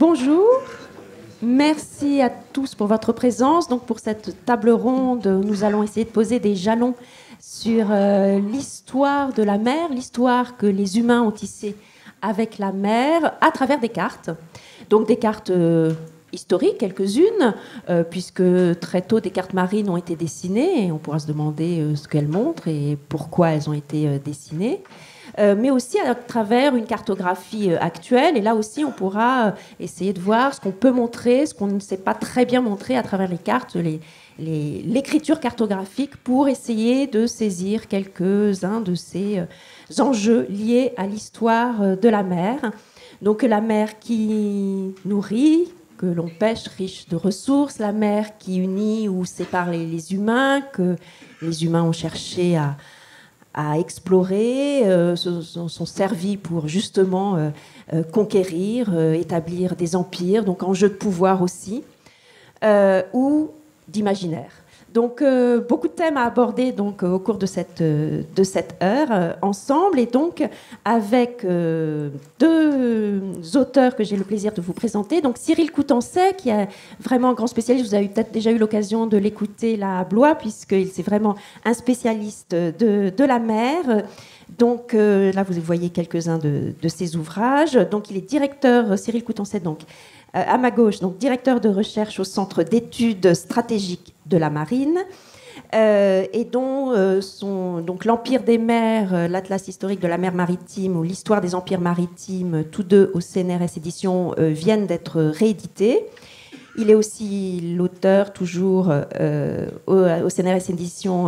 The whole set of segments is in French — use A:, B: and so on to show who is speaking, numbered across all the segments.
A: Bonjour, merci à tous pour votre présence. Donc pour cette table ronde, nous allons essayer de poser des jalons sur l'histoire de la mer, l'histoire que les humains ont tissée avec la mer à travers des cartes. Donc des cartes historiques, quelques-unes, puisque très tôt des cartes marines ont été dessinées, et on pourra se demander ce qu'elles montrent et pourquoi elles ont été dessinées. Mais aussi à travers une cartographie actuelle. Et là aussi, on pourra essayer de voir ce qu'on peut montrer, ce qu'on ne sait pas très bien montrer à travers les cartes, l'écriture cartographique, pour essayer de saisir quelques-uns de ces enjeux liés à l'histoire de la mer. Donc la mer qui nourrit, que l'on pêche, riche de ressources, la mer qui unit ou sépare les humains, que les humains ont cherché à explorer, sont servis pour justement conquérir, établir des empires, donc enjeu de pouvoir aussi, ou d'imaginaire. Donc beaucoup de thèmes à aborder donc, au cours de cette heure ensemble, et donc avec deux auteurs que j'ai le plaisir de vous présenter. Donc Cyril Coutançais, qui est vraiment un grand spécialiste, vous avez peut-être déjà eu l'occasion de l'écouter là à Blois, puisqu'il c'est vraiment un spécialiste de la mer. Donc là, vous voyez quelques-uns de ses ouvrages. Donc il est directeur, Cyril Coutançais, donc à ma gauche, donc directeur de recherche au Centre d'études stratégiques de la marine, et dont donc l'Empire des mers, l'Atlas historique de la mer maritime ou l'histoire des empires maritimes, tous deux au CNRS Éditions, viennent d'être réédités. Il est aussi l'auteur, toujours au CNRS Éditions,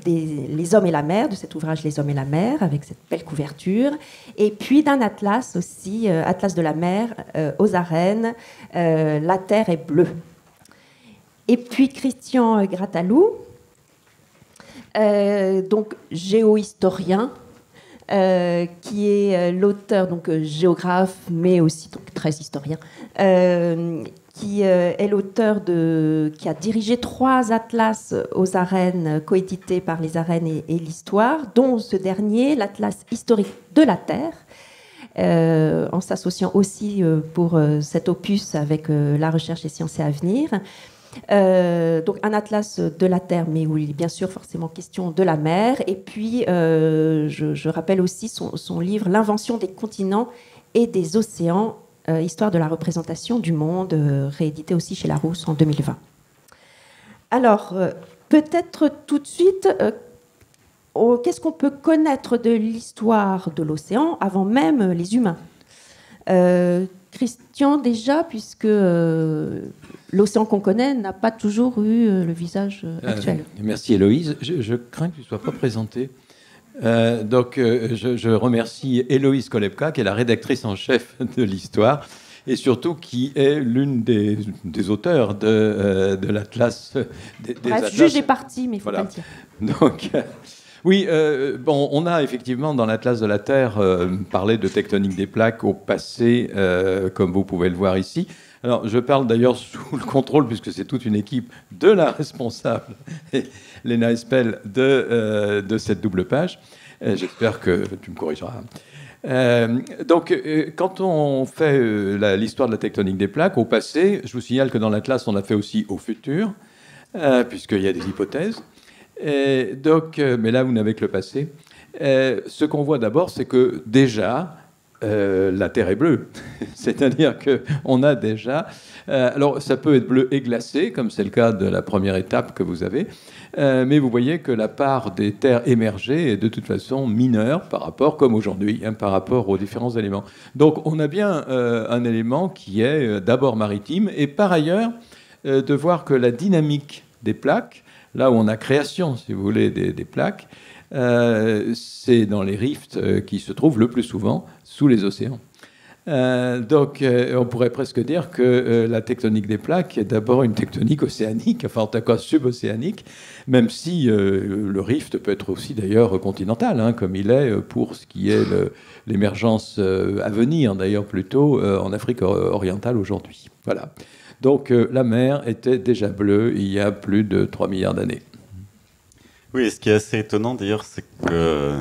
A: Les Hommes et la mer, de cet ouvrage Les Hommes et la mer, avec cette belle couverture. Et puis d'un atlas aussi, Atlas de la mer, aux arènes, La Terre est bleue. Et puis Christian Grattalou, donc géohistorien, qui est l'auteur, donc géographe, mais aussi donc, très historien, qui est l'auteur qui a dirigé 3 atlas aux arènes, coédités par les arènes et l'histoire, dont ce dernier, l'Atlas historique de la Terre, en s'associant aussi pour cet opus avec la recherche et sciences et avenir. Donc un atlas de la Terre, mais où il est bien sûr forcément question de la mer. Et puis, je rappelle aussi son livre « L'invention des continents et des océans », histoire de la représentation du monde, réédité aussi chez Larousse en 2020. Alors, peut-être tout de suite, qu'est-ce qu'on peut connaître de l'histoire de l'océan avant même les humains ? Christian, déjà, puisque l'océan qu'on connaît n'a pas toujours eu le visage actuel.
B: Merci Héloïse. Je crains que tu ne sois pas présentée. Je remercie Héloïse Kolebka, qui est la rédactrice en chef de l'histoire, et surtout qui est l'une des auteurs de l'Atlas.
A: Bref, juge et partie, mais il faut
B: voilà.
A: pas le dire.
B: Donc, oui, on a effectivement dans l'Atlas de la Terre parlé de tectonique des plaques au passé, comme vous pouvez le voir ici. Alors, je parle d'ailleurs sous le contrôle, puisque c'est toute une équipe de la responsable, Léna Espel, de cette double page. J'espère que tu me corrigeras. Quand on fait l'histoire de la tectonique des plaques, au passé, je vous signale que dans l'Atlas, on a fait aussi au futur, puisqu'il y a des hypothèses. Mais là, vous n'avez que le passé. Ce qu'on voit d'abord, c'est que déjà, la Terre est bleue. C'est-à-dire qu'on a déjà... alors, ça peut être bleu et glacé, comme c'est le cas de la première étape que vous avez. Mais vous voyez que la part des terres émergées est de toute façon mineure par rapport, comme aujourd'hui, par rapport aux différents éléments. Donc, on a bien un élément qui est d'abord maritime. Et par ailleurs, de voir que la dynamique des plaques, là où on a création, si vous voulez, des plaques, c'est dans les rifts qui se trouvent le plus souvent sous les océans. On pourrait presque dire que la tectonique des plaques est d'abord une tectonique océanique, enfin en tout cas subocéanique, même si le rift peut être aussi d'ailleurs continental, comme il est pour ce qui est l'émergence à venir, d'ailleurs plutôt en Afrique orientale aujourd'hui. Voilà. Donc la mer était déjà bleue il y a plus de 3 milliards d'années.
C: Oui, et ce qui est assez étonnant d'ailleurs, c'est que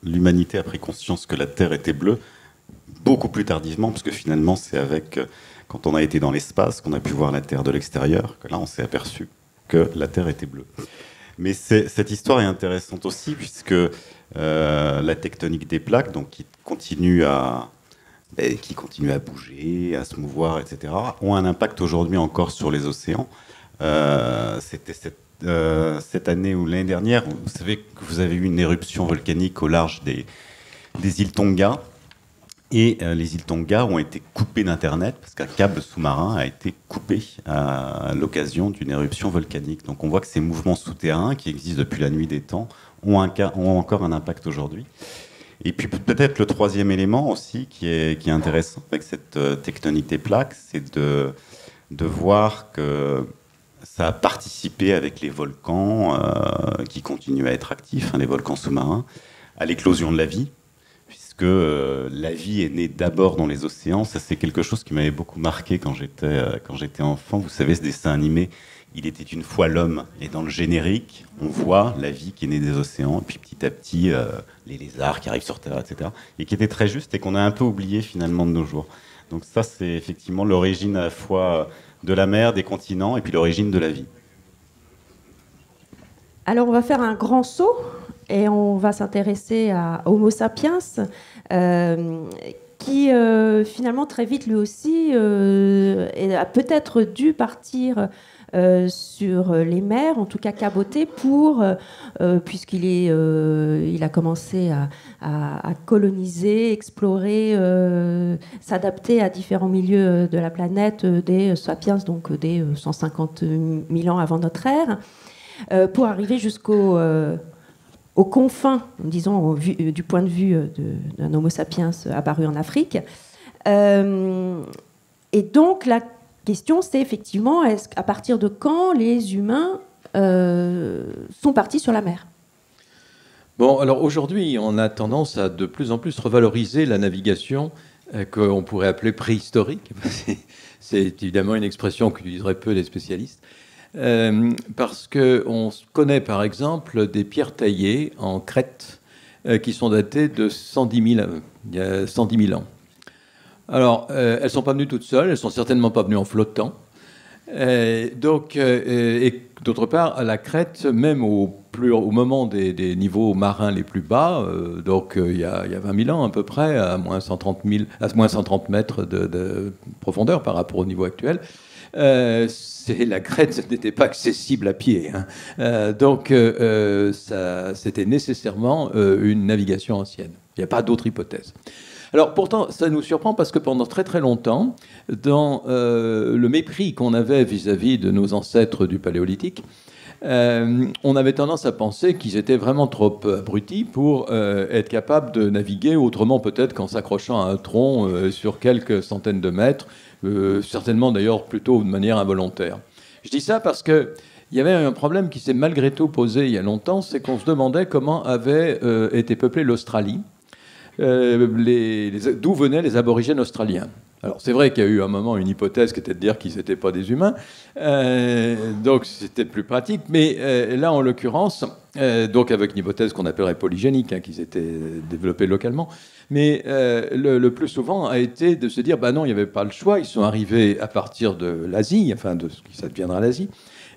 C: l'humanité a pris conscience que la Terre était bleue beaucoup plus tardivement, parce que finalement, c'est avec quand on a été dans l'espace, qu'on a pu voir la Terre de l'extérieur, que là, on s'est aperçu que la Terre était bleue. Mais cette histoire est intéressante aussi, puisque la tectonique des plaques, donc, qui continue à bouger, à se mouvoir, etc., ont un impact aujourd'hui encore sur les océans. C'était cette année ou l'année dernière, vous savez que vous avez eu une éruption volcanique au large des îles Tonga. Et les îles Tonga ont été coupées d'Internet parce qu'un câble sous-marin a été coupé à l'occasion d'une éruption volcanique. Donc on voit que ces mouvements souterrains qui existent depuis la nuit des temps ont encore un impact aujourd'hui. Et puis peut-être le troisième élément aussi qui est intéressant avec cette tectonique des plaques, c'est de voir que ça a participé avec les volcans qui continuent à être actifs, les volcans sous-marins, à l'éclosion de la vie. Que la vie est née d'abord dans les océans. Ça, c'est quelque chose qui m'avait beaucoup marqué quand j'étais enfant. Vous savez, ce dessin animé, Il était une fois l'homme, et dans le générique, on voit la vie qui est née des océans, et puis petit à petit, les lézards qui arrivent sur Terre, etc. Et qui était très juste, et qu'on a un peu oublié finalement de nos jours. Donc ça, c'est effectivement l'origine à la fois de la mer, des continents, et puis l'origine de la vie.
A: Alors, on va faire un grand saut et on va s'intéresser à Homo sapiens, qui finalement très vite lui aussi a peut-être dû partir sur les mers, en tout cas caboter, puisqu'il il a commencé à coloniser, explorer, s'adapter à différents milieux de la planète des sapiens, donc des 150 000 ans avant notre ère. Pour arriver aux confins, disons, du point de vue d'un Homo sapiens apparu en Afrique. Et donc, la question, c'est effectivement, à partir de quand les humains sont partis sur la mer ?
B: Bon, alors aujourd'hui, on a tendance à de plus en plus revaloriser la navigation qu'on pourrait appeler préhistorique. C'est évidemment une expression qu'utiliseraient peu les spécialistes. Parce qu'on connaît par exemple des pierres taillées en Crète qui sont datées de 110 000 ans. Alors, elles ne sont pas venues toutes seules, elles ne sont certainement pas venues en flottant. Et d'autre part, la Crète, même au moment des niveaux marins les plus bas, donc il y a 20 000 ans à peu près, à moins 130 mètres de profondeur par rapport au niveau actuel, la Crète n'était pas accessible à pied. Donc, c'était nécessairement une navigation ancienne. Il n'y a pas d'autre hypothèse. Alors, pourtant, ça nous surprend parce que pendant très très longtemps, dans le mépris qu'on avait vis-à-vis de nos ancêtres du Paléolithique, on avait tendance à penser qu'ils étaient vraiment trop abrutis pour être capables de naviguer autrement peut-être qu'en s'accrochant à un tronc sur quelques centaines de mètres, certainement d'ailleurs plutôt de manière involontaire. Je dis ça parce qu'il y avait un problème qui s'est malgré tout posé il y a longtemps, c'est qu'on se demandait comment avait été peuplée l'Australie, d'où venaient les aborigènes australiens. Alors c'est vrai qu'il y a eu à un moment une hypothèse qui était de dire qu'ils n'étaient pas des humains, donc c'était plus pratique, mais là en l'occurrence, donc avec une hypothèse qu'on appellerait polygénique, qu'ils étaient développés localement, mais le plus souvent a été de se dire, bah non, il n'y avait pas le choix, ils sont arrivés à partir de l'Asie, enfin de ce qui ça deviendra l'Asie,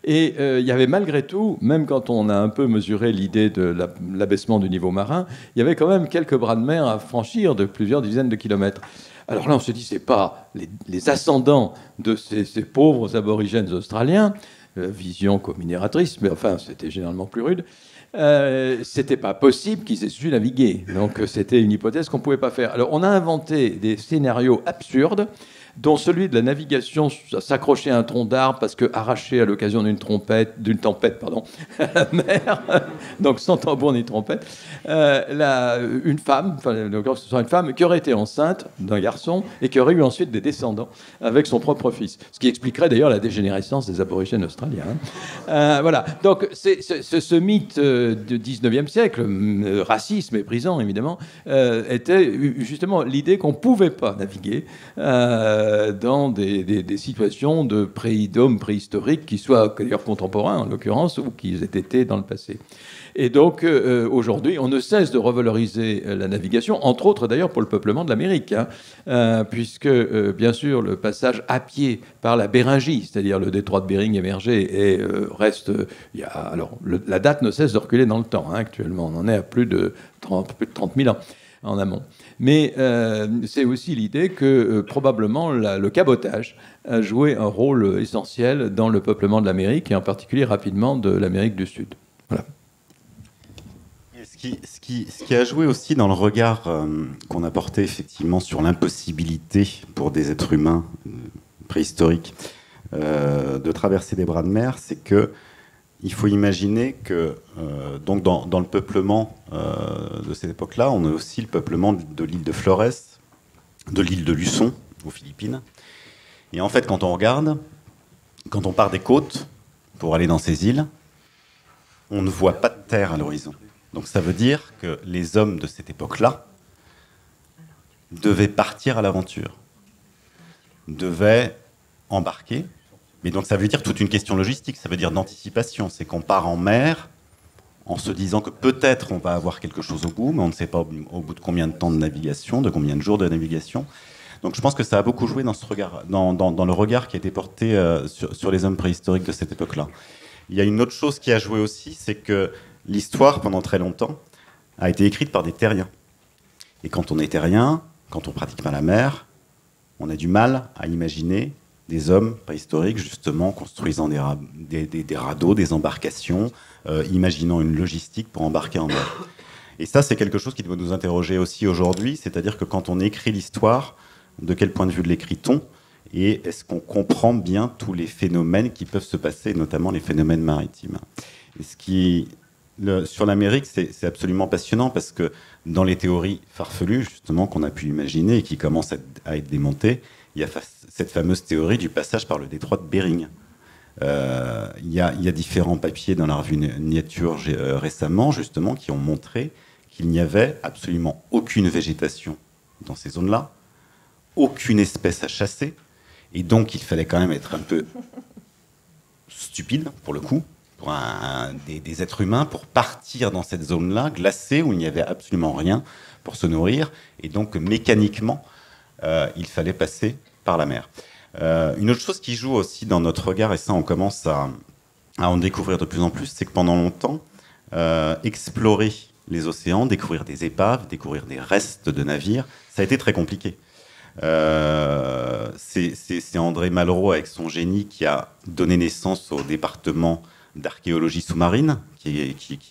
B: et il y avait malgré tout, même quand on a un peu mesuré l'idée de l'abaissement du niveau marin, il y avait quand même quelques bras de mer à franchir de plusieurs dizaines de kilomètres. Alors là, on se dit, c'est pas les ascendants de ces pauvres aborigènes australiens, vision comminératrice, mais enfin, c'était généralement plus rude. C'était pas possible qu'ils aient su naviguer. Donc, c'était une hypothèse qu'on pouvait pas faire. Alors, on a inventé des scénarios absurdes, dont celui de la navigation à s'accrocher à un tronc d'arbre parce que arraché à l'occasion d'une tempête, à la mer, donc sans tambour ni trompette, une femme, ce soit une femme qui aurait été enceinte d'un garçon et qui aurait eu ensuite des descendants avec son propre fils, ce qui expliquerait d'ailleurs la dégénérescence des aborigènes australiens. Voilà, donc ce mythe du 19e siècle, raciste, méprisant évidemment, était justement l'idée qu'on ne pouvait pas naviguer dans des situations d'hommes préhistoriques qui soient d'ailleurs contemporains en l'occurrence ou qui aient été dans le passé. Et donc aujourd'hui, on ne cesse de revaloriser la navigation, entre autres d'ailleurs pour le peuplement de l'Amérique, puisque bien sûr le passage à pied par la Béringie, c'est-à-dire le détroit de Bering émergé, et reste. La date ne cesse de reculer dans le temps. Actuellement, on en est à plus de 30 000 ans en amont. Mais c'est aussi l'idée que probablement le cabotage a joué un rôle essentiel dans le peuplement de l'Amérique et en particulier rapidement de l'Amérique du Sud. Voilà.
C: Ce qui a joué aussi dans le regard qu'on a porté effectivement sur l'impossibilité pour des êtres humains préhistoriques de traverser des bras de mer, c'est que il faut imaginer que donc dans le peuplement de cette époque-là, on a aussi le peuplement de l'île de Flores, de l'île de Luçon aux Philippines. Et en fait, quand on regarde, quand on part des côtes pour aller dans ces îles, on ne voit pas de terre à l'horizon. Donc ça veut dire que les hommes de cette époque-là devaient partir à l'aventure, devaient embarquer. Mais donc ça veut dire toute une question logistique, ça veut dire d'anticipation. C'est qu'on part en mer en se disant que peut-être on va avoir quelque chose au bout, mais on ne sait pas au bout de combien de temps de navigation, de combien de jours de navigation. Donc je pense que ça a beaucoup joué dans ce regard, dans le regard qui a été porté sur les hommes préhistoriques de cette époque-là. Il y a une autre chose qui a joué aussi, c'est que l'histoire, pendant très longtemps, a été écrite par des terriens. Et quand on est terrien, quand on pratique pas la mer, on a du mal à imaginer des hommes préhistoriques, justement, construisant des radeaux, des embarcations, imaginant une logistique pour embarquer en mer. Et ça, c'est quelque chose qui doit nous interroger aussi aujourd'hui, c'est-à-dire que quand on écrit l'histoire, de quel point de vue l'écrit-on, et est-ce qu'on comprend bien tous les phénomènes qui peuvent se passer, notamment les phénomènes maritimes. Et sur l'Amérique, c'est absolument passionnant, parce que dans les théories farfelues, justement, qu'on a pu imaginer et qui commencent à être démontées, il y a cette fameuse théorie du passage par le détroit de Bering. Il y a différents papiers dans la revue Nature récemment, justement, qui ont montré qu'il n'y avait absolument aucune végétation dans ces zones-là, aucune espèce à chasser, et donc il fallait quand même être un peu stupide, pour le coup, pour des êtres humains, pour partir dans cette zone-là, glacée, où il n'y avait absolument rien pour se nourrir, et donc mécaniquement, il fallait passer par la mer. Une autre chose qui joue aussi dans notre regard, et ça on commence à en découvrir de plus en plus, c'est que pendant longtemps, explorer les océans, découvrir des épaves, découvrir des restes de navires, ça a été très compliqué. C'est André Malraux, avec son génie, qui a donné naissance au département d'archéologie sous-marine, qui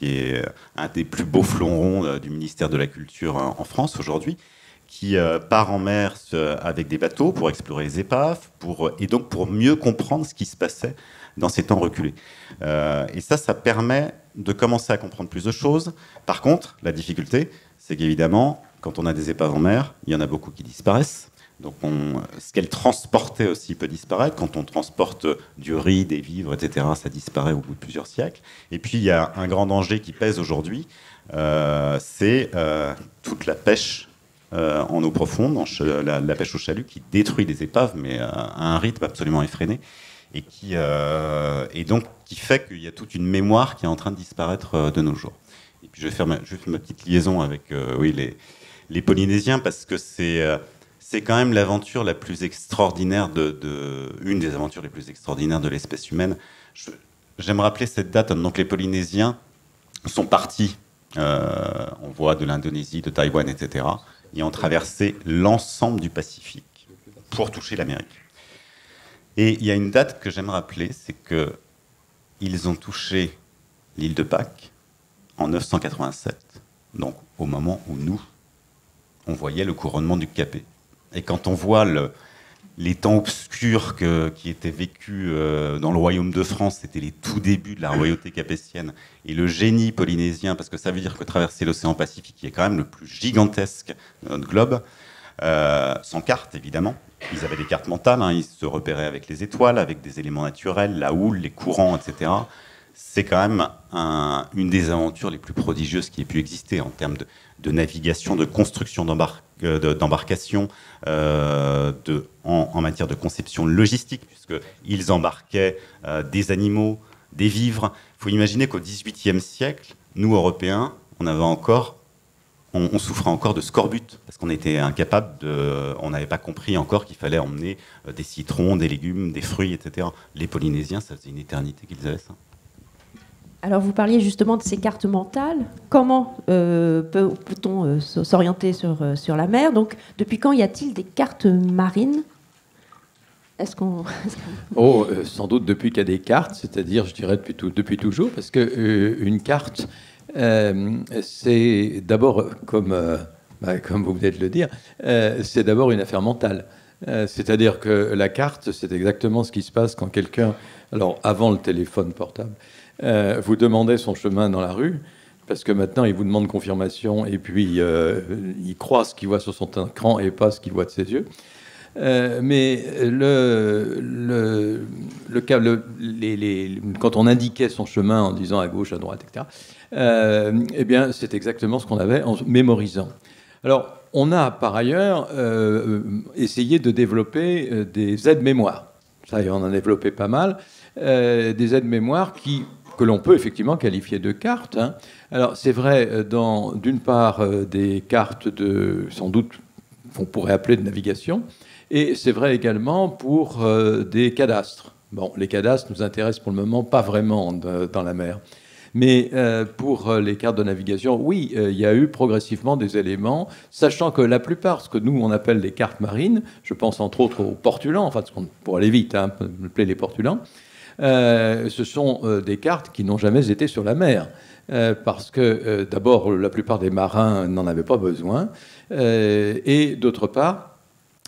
C: est un des plus beaux fleurons du ministère de la Culture en France aujourd'hui, qui part en mer avec des bateaux pour explorer les épaves, et donc pour mieux comprendre ce qui se passait dans ces temps reculés. Et ça permet de commencer à comprendre plus de choses. Par contre, la difficulté, c'est qu'évidemment, quand on a des épaves en mer, il y en a beaucoup qui disparaissent. Donc ce qu'elles transportaient aussi peut disparaître. Quand on transporte du riz, des vivres, etc., ça disparaît au bout de plusieurs siècles. Et puis il y a un grand danger qui pèse aujourd'hui, c'est toute la pêche en eau profonde, la pêche au chalut, qui détruit des épaves, mais à un rythme absolument effréné, et donc qui fait qu'il y a toute une mémoire qui est en train de disparaître de nos jours. Et puis je vais faire juste ma petite liaison avec les Polynésiens, parce que c'est quand même l'aventure la plus extraordinaire une des aventures les plus extraordinaires de l'espèce humaine. J'aime rappeler cette date. Donc les Polynésiens sont partis, on voit, de l'Indonésie, de Taïwan, etc., et ont traversé l'ensemble du Pacifique pour toucher l'Amérique. Et il y a une date que j'aime rappeler, c'est qu'ils ont touché l'île de Pâques en 987, donc au moment où nous, on voyait le couronnement du Capet. Et quand on voit les temps obscurs qui étaient vécus dans le royaume de France, c'était les tout débuts de la royauté capétienne, et le génie polynésien, parce que ça veut dire que traverser l'océan Pacifique, qui est quand même le plus gigantesque de notre globe, sans carte évidemment, ils avaient des cartes mentales, ils se repéraient avec les étoiles, avec des éléments naturels, la houle, les courants, etc. C'est quand même une des aventures les plus prodigieuses qui ait pu exister en termes de navigation, de construction d'embarcation en matière de conception logistique, puisqu'ils embarquaient des animaux, des vivres. Il faut imaginer qu'au XVIIIe siècle, nous, Européens, on souffrait encore de scorbut, parce qu'on était incapable on n'avait pas compris encore qu'il fallait emmener des citrons, des légumes, des fruits, etc. Les Polynésiens, ça faisait une éternité qu'ils avaient ça.
A: Alors, vous parliez justement de ces cartes mentales. Comment peut-on s'orienter sur la mer? Donc, depuis quand y a-t-il des cartes marines?
B: Sans doute depuis qu'il y a des cartes, c'est-à-dire, je dirais, depuis toujours, parce qu'une carte, c'est d'abord, comme vous venez de le dire, c'est d'abord une affaire mentale. C'est-à-dire que la carte, c'est exactement ce qui se passe quand quelqu'un, alors avant le téléphone portable, vous demandait son chemin dans la rue, parce que maintenant, il vous demande confirmation, et puis il croit ce qu'il voit sur son écran et pas ce qu'il voit de ses yeux. Mais quand on indiquait son chemin en disant à gauche, à droite, etc., eh bien, c'est exactement ce qu'on avait en mémorisant. Alors, on a par ailleurs essayé de développer des aides-mémoires. Ça, on en a développé pas mal. Des aides-mémoires que l'on peut effectivement qualifier de cartes. Hein. Alors, c'est vrai, d'une part, des cartes sans doute, qu'on pourrait appeler de navigation. Et c'est vrai également pour des cadastres. Bon, les cadastres nous intéressent pour le moment pas vraiment dans la mer. Mais pour les cartes de navigation, oui, il y a eu progressivement des éléments, sachant que la plupart, ce que nous on appelle les cartes marines, je pense entre autres aux portulans, enfin pour aller vite, on appelait les portulans, ce sont des cartes qui n'ont jamais été sur la mer. Parce que d'abord, la plupart des marins n'en avaient pas besoin, et d'autre part,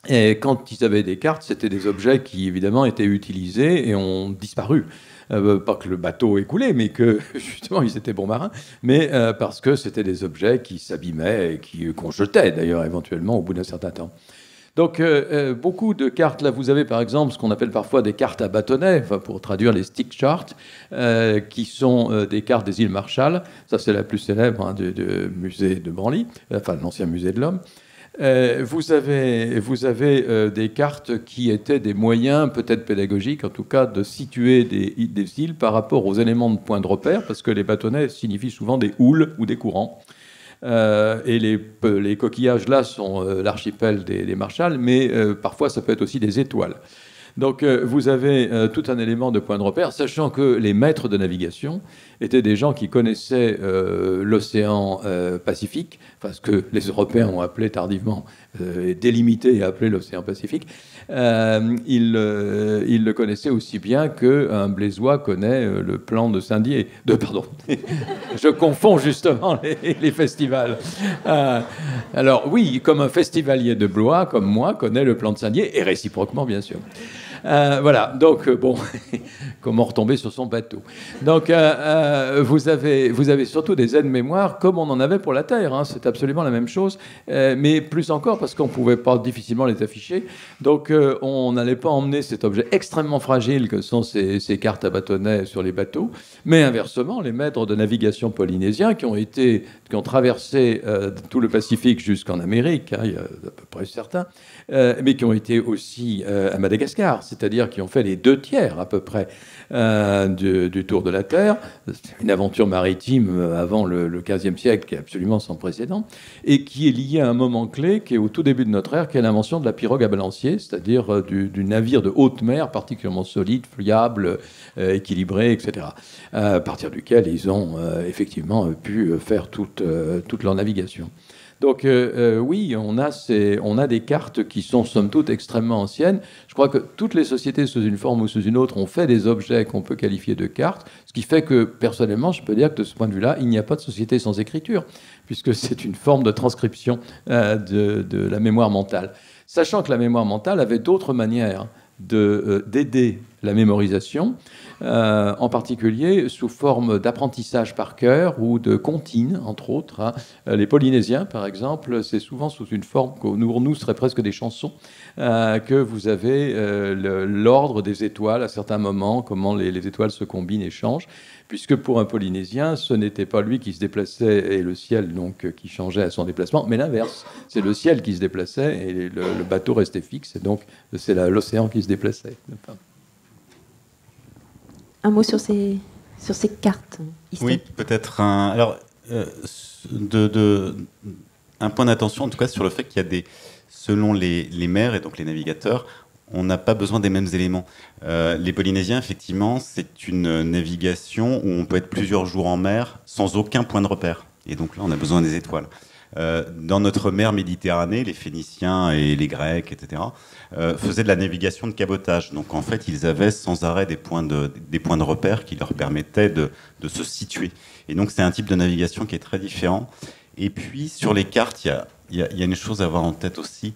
B: et quand ils avaient des cartes, c'était des objets qui, évidemment, étaient utilisés et ont disparu. Pas que le bateau ait coulé, mais que, justement, ils étaient bons marins, mais parce que c'était des objets qui s'abîmaient et qu'on jetait, d'ailleurs, éventuellement, au bout d'un certain temps. Donc, beaucoup de cartes, là, vous avez, par exemple, ce qu'on appelle parfois des cartes à bâtonnets, enfin, pour traduire les stick charts, qui sont des cartes des îles Marshall. Ça, c'est la plus célèbre du musée de Branly, enfin, l'ancien musée de l'homme. Vous avez des cartes qui étaient des moyens, peut-être pédagogiques, en tout cas, de situer des îles par rapport aux éléments de point de repère, parce que les bâtonnets signifient souvent des houles ou des courants. Et les coquillages, là, sont l'archipel des Marshall, mais parfois, ça peut être aussi des étoiles. Donc, vous avez tout un élément de point de repère, sachant que les maîtres de navigation étaient des gens qui connaissaient l'océan Pacifique, enfin, ce que les Européens ont appelé tardivement, délimité et appelé l'océan Pacifique. Ils le connaissaient aussi bien qu'un Blésois connaît le plan de Saint-Dié. Pardon, je confonds justement les festivals. Alors oui, comme un festivalier de Blois, comme moi, connaît le plan de Saint-Dié, et réciproquement, bien sûr. Voilà, donc bon, comment retomber sur son bateau. Donc vous avez surtout des aides-mémoires comme on en avait pour la Terre, hein, c'est absolument la même chose, mais plus encore parce qu'on ne pouvait pas difficilement les afficher, donc on n'allait pas emmener cet objet extrêmement fragile que sont ces cartes à bâtonnets sur les bateaux, mais inversement, les maîtres de navigation polynésiens qui ont traversé tout le Pacifique jusqu'en Amérique, hein, il y a à peu près certains, mais qui ont été aussi à Madagascar, c'est-à-dire qui ont fait les 2/3 à peu près du tour de la Terre. C'est une aventure maritime avant le XVe siècle qui est absolument sans précédent et qui est liée à un moment clé qui est au tout début de notre ère, qui est l'invention de la pirogue à balancier, c'est-à-dire du navire de haute mer particulièrement solide, fiable, équilibré, etc. À partir duquel ils ont effectivement pu faire toute leur navigation. Donc oui, on a des cartes qui sont somme toute extrêmement anciennes. Je crois que toutes les sociétés, sous une forme ou sous une autre, ont fait des objets qu'on peut qualifier de cartes, ce qui fait que, personnellement, je peux dire que de ce point de vue-là, il n'y a pas de société sans écriture, puisque c'est une forme de transcription de la mémoire mentale. Sachant que la mémoire mentale avait d'autres manières d'aider la mémorisation, en particulier sous forme d'apprentissage par cœur ou de comptines, entre autres. Hein. Les Polynésiens, par exemple, c'est souvent sous une forme que nous serait presque des chansons, que vous avez l'ordre des étoiles à certains moments, comment les étoiles se combinent et changent, puisque pour un Polynésien, ce n'était pas lui qui se déplaçait et le ciel donc qui changeait à son déplacement, mais l'inverse. C'est le ciel qui se déplaçait et le bateau restait fixe, et donc c'est l'océan qui se déplaçait. Enfin.
A: Un mot sur ces cartes
C: Oui,
A: historiques.
C: peut-être un point d'attention, en tout cas, sur le fait qu'il y a selon les mers et donc les navigateurs, on n'a pas besoin des mêmes éléments. Les Polynésiens, effectivement, c'est une navigation où on peut être plusieurs jours en mer sans aucun point de repère. Et donc là, on a besoin des étoiles. Dans notre mer Méditerranée, les Phéniciens et les Grecs, etc., faisaient de la navigation de cabotage. Donc en fait, ils avaient sans arrêt des points de repère qui leur permettaient de se situer. Et donc c'est un type de navigation qui est très différent. Et puis sur les cartes, il y a une chose à avoir en tête aussi,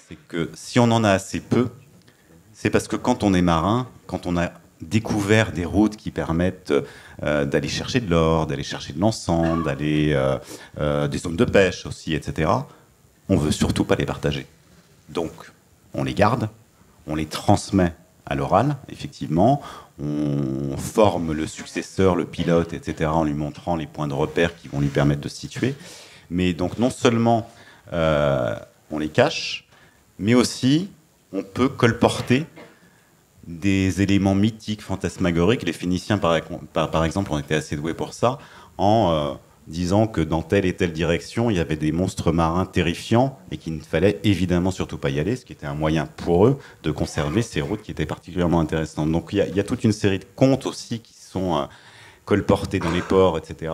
C: c'est que si on en a assez peu, c'est parce que quand on est marin, quand on a découvert des routes qui permettent d'aller chercher de l'or, d'aller chercher de l'encens, d'aller des zones de pêche aussi, etc., on veut surtout pas les partager. Donc, on les garde, on les transmet à l'oral, effectivement, on forme le successeur, le pilote, etc., en lui montrant les points de repère qui vont lui permettre de se situer. Mais donc, non seulement on les cache, mais aussi on peut colporter des éléments mythiques, fantasmagoriques. Les Phéniciens, par exemple, ont été assez doués pour ça, en disant que dans telle et telle direction, il y avait des monstres marins terrifiants et qu'il ne fallait évidemment surtout pas y aller, ce qui était un moyen pour eux de conserver ces routes qui étaient particulièrement intéressantes. Donc il y a toute une série de contes aussi qui sont colportés dans les ports, etc.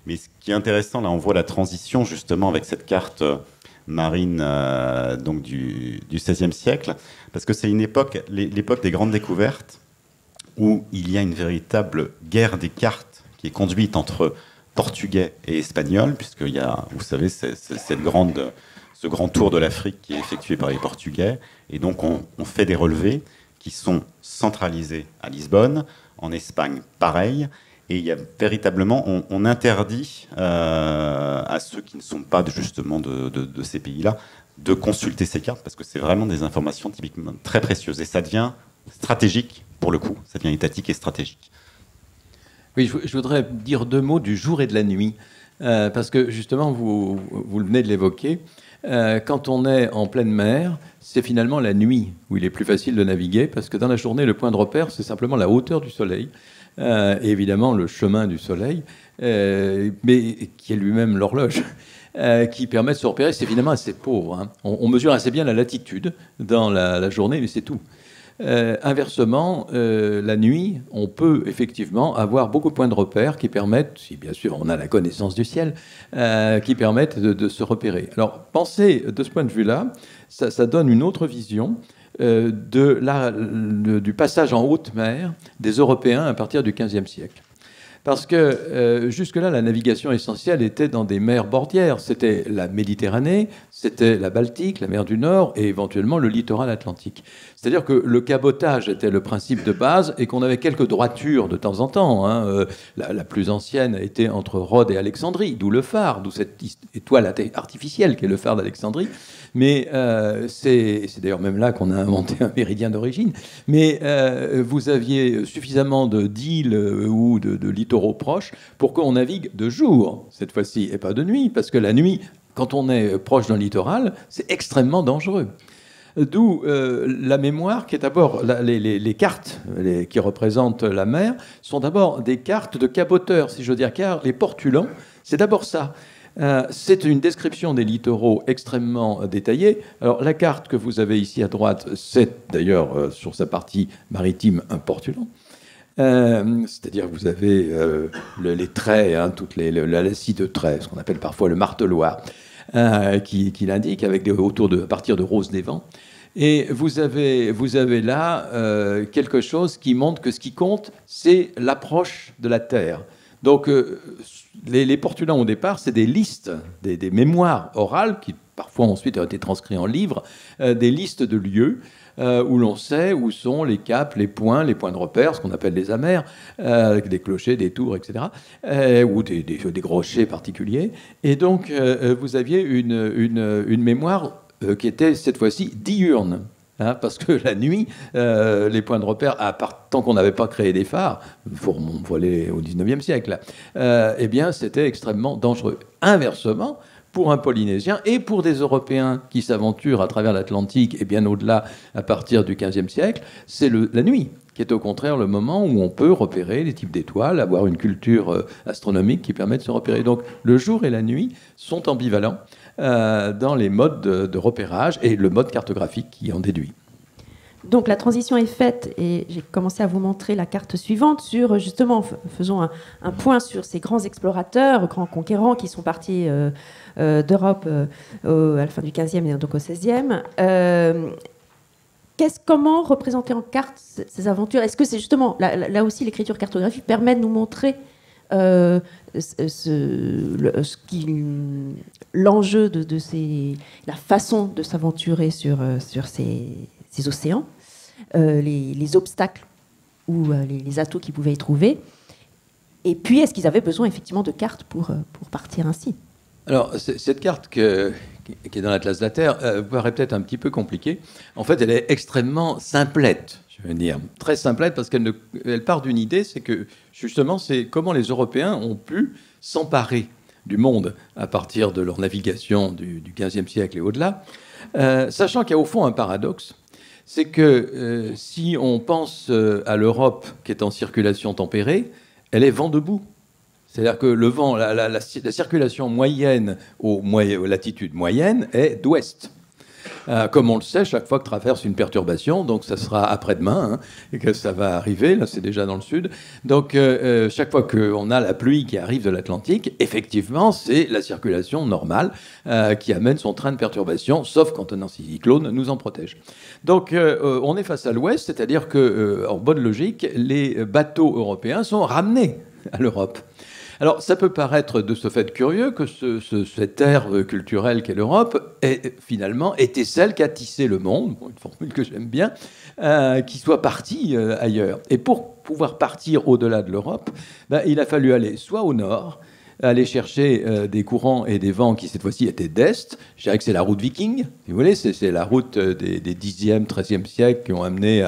C: Mais ce qui est intéressant, là, on voit la transition justement avec cette carte marine donc du XVIe siècle, parce que c'est une époque, l'époque des grandes découvertes, où il y a une véritable guerre des cartes qui est conduite entre portugais et espagnols, puisqu'il y a, vous savez, ce grand tour de l'Afrique qui est effectué par les Portugais, et donc on fait des relevés qui sont centralisés à Lisbonne, en Espagne pareil, et il y a véritablement, on interdit à ceux qui ne sont pas justement de ces pays-là de consulter ces cartes, parce que c'est vraiment des informations typiquement très précieuses, et ça devient stratégique pour le coup, ça devient étatique et stratégique.
B: Oui, je voudrais dire deux mots du jour et de la nuit, parce que justement, vous venez de l'évoquer, quand on est en pleine mer, c'est finalement la nuit où il est plus facile de naviguer, parce que dans la journée, le point de repère, c'est simplement la hauteur du soleil, et évidemment le chemin du soleil, mais qui est lui-même l'horloge, qui permet de se repérer. C'est finalement assez pauvre. Hein. On mesure assez bien la latitude dans la journée, mais c'est tout. Inversement, la nuit, on peut effectivement avoir beaucoup de points de repère qui permettent, si bien sûr on a la connaissance du ciel, qui permettent de se repérer. Alors, pensez de ce point de vue-là, ça donne une autre vision du passage en haute mer des Européens à partir du XVe siècle. Parce que jusque-là, la navigation essentielle était dans des mers bordières. C'était la Méditerranée, c'était la Baltique, la mer du Nord et éventuellement le littoral atlantique. C'est-à-dire que le cabotage était le principe de base et qu'on avait quelques droitures de temps en temps. Hein. La plus ancienne était entre Rhodes et Alexandrie, d'où le phare, d'où cette étoile artificielle qui est le phare d'Alexandrie. Mais c'est d'ailleurs même là qu'on a inventé un méridien d'origine. Mais vous aviez suffisamment d'îles ou de littoraux proches pour qu'on navigue de jour, cette fois-ci, et pas de nuit. Parce que la nuit, quand on est proche d'un littoral, c'est extrêmement dangereux. D'où la mémoire qui est d'abord... Les cartes qui représentent la mer sont d'abord des cartes de caboteurs, si je veux dire, car les portulans, c'est d'abord ça. C'est une description des littoraux extrêmement détaillée. Alors, la carte que vous avez ici à droite, c'est d'ailleurs sur sa partie maritime un portulan. C'est-à-dire que vous avez les traits, hein, la lacie de traits, ce qu'on appelle parfois le marteloir, qui l'indique à partir de Rose des Vents. Et vous avez là quelque chose qui montre que ce qui compte, c'est l'approche de la Terre. Donc, les portulans, au départ, c'est des listes, des mémoires orales qui parfois ensuite ont été transcrits en livres, des listes de lieux où l'on sait où sont les caps, les points de repère, ce qu'on appelle les amers, avec des clochers, des tours, etc., ou des rochers particuliers. Et donc, vous aviez une mémoire qui était cette fois-ci diurne. Parce que la nuit, les points de repère, tant qu'on n'avait pas créé des phares, il faut aller au 19e siècle, eh bien, c'était extrêmement dangereux. Inversement, pour un Polynésien et pour des Européens qui s'aventurent à travers l'Atlantique et bien au-delà à partir du 15e siècle, c'est la nuit qui est au contraire le moment où on peut repérer les types d'étoiles, avoir une culture astronomique qui permet de se repérer. Donc le jour et la nuit sont ambivalents dans les modes de repérage et le mode cartographique qui en déduit.
A: Donc la transition est faite et j'ai commencé à vous montrer la carte suivante sur, justement, faisons un point sur ces grands explorateurs, grands conquérants qui sont partis d'Europe à la fin du 15e et donc au 16e. Comment représenter en carte ces aventures? Est-ce que c'est justement, là aussi, l'écriture cartographique permet de nous montrer l'enjeu de la façon de s'aventurer sur ces océans, les obstacles ou les atouts qu'ils pouvaient y trouver. Et puis, est-ce qu'ils avaient besoin effectivement de cartes pour partir ainsi?
B: Alors, cette carte qui est dans l'Atlas de la Terre vous paraît peut-être un petit peu compliquée. En fait, elle est extrêmement simplette, je veux dire. Très simplette parce qu'elle part d'une idée, c'est que justement, c'est comment les Européens ont pu s'emparer du monde à partir de leur navigation du XVe siècle et au-delà, sachant qu'il y a au fond un paradoxe. C'est que si on pense à l'Europe qui est en circulation tempérée, elle est vent debout. C'est-à-dire que le vent, la circulation moyenne aux latitudes moyennes est d'ouest. Comme on le sait, chaque fois que traverse une perturbation, donc ça sera après-demain, et que ça va arriver, là c'est déjà dans le sud, donc chaque fois qu'on a la pluie qui arrive de l'Atlantique, effectivement c'est la circulation normale qui amène son train de perturbation, sauf quand un anticyclone nous en protège. Donc on est face à l'ouest, c'est-à-dire que, en bonne logique, les bateaux européens sont ramenés à l'Europe. Alors, ça peut paraître de ce fait curieux que cette ère culturelle qu'est l'Europe finalement était celle qui a tissé le monde, une formule que j'aime bien, qui soit partie ailleurs. Et pour pouvoir partir au-delà de l'Europe, il a fallu aller soit au nord, aller chercher des courants et des vents qui, cette fois-ci, étaient d'Est. Je dirais que c'est la route viking, si vous voulez. C'est la route des 10e, 13e siècles qui ont amené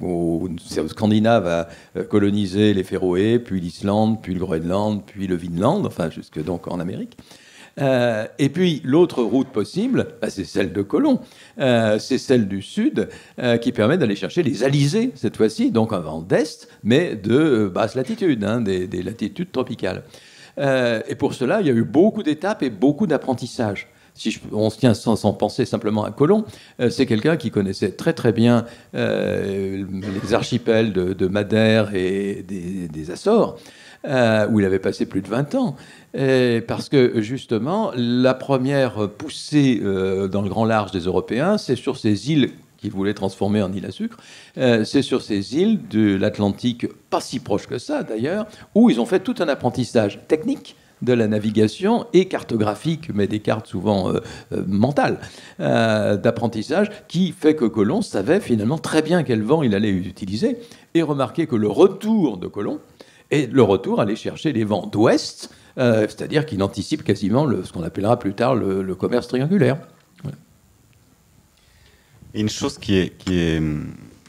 B: aux Scandinaves à coloniser les Féroé, puis l'Islande, puis le Groenland, puis le Vinland, enfin, jusque donc en Amérique. Et puis, l'autre route possible, c'est celle de Colomb. C'est celle du sud qui permet d'aller chercher les alizés, cette fois-ci, donc un vent d'Est, mais de basse latitude, des latitudes tropicales. Et pour cela, il y a eu beaucoup d'étapes et beaucoup d'apprentissage. Si on se tient sans penser simplement à Colomb, c'est quelqu'un qui connaissait très très bien les archipels de Madère et des Açores, où il avait passé plus de 20 ans. Parce que justement, la première poussée dans le grand large des Européens, c'est sur ces îles qu'ils voulaient transformer en île à sucre, c'est sur ces îles de l'Atlantique, pas si proche que ça d'ailleurs, où ils ont fait tout un apprentissage technique de la navigation et cartographique, mais des cartes souvent mentales, d'apprentissage, qui fait que Colomb savait finalement très bien quel vent il allait utiliser, et remarquez que le retour de Colomb est le retour aller chercher les vents d'ouest, c'est-à-dire qu'il anticipe quasiment ce qu'on appellera plus tard le commerce triangulaire.
C: Et une chose qui est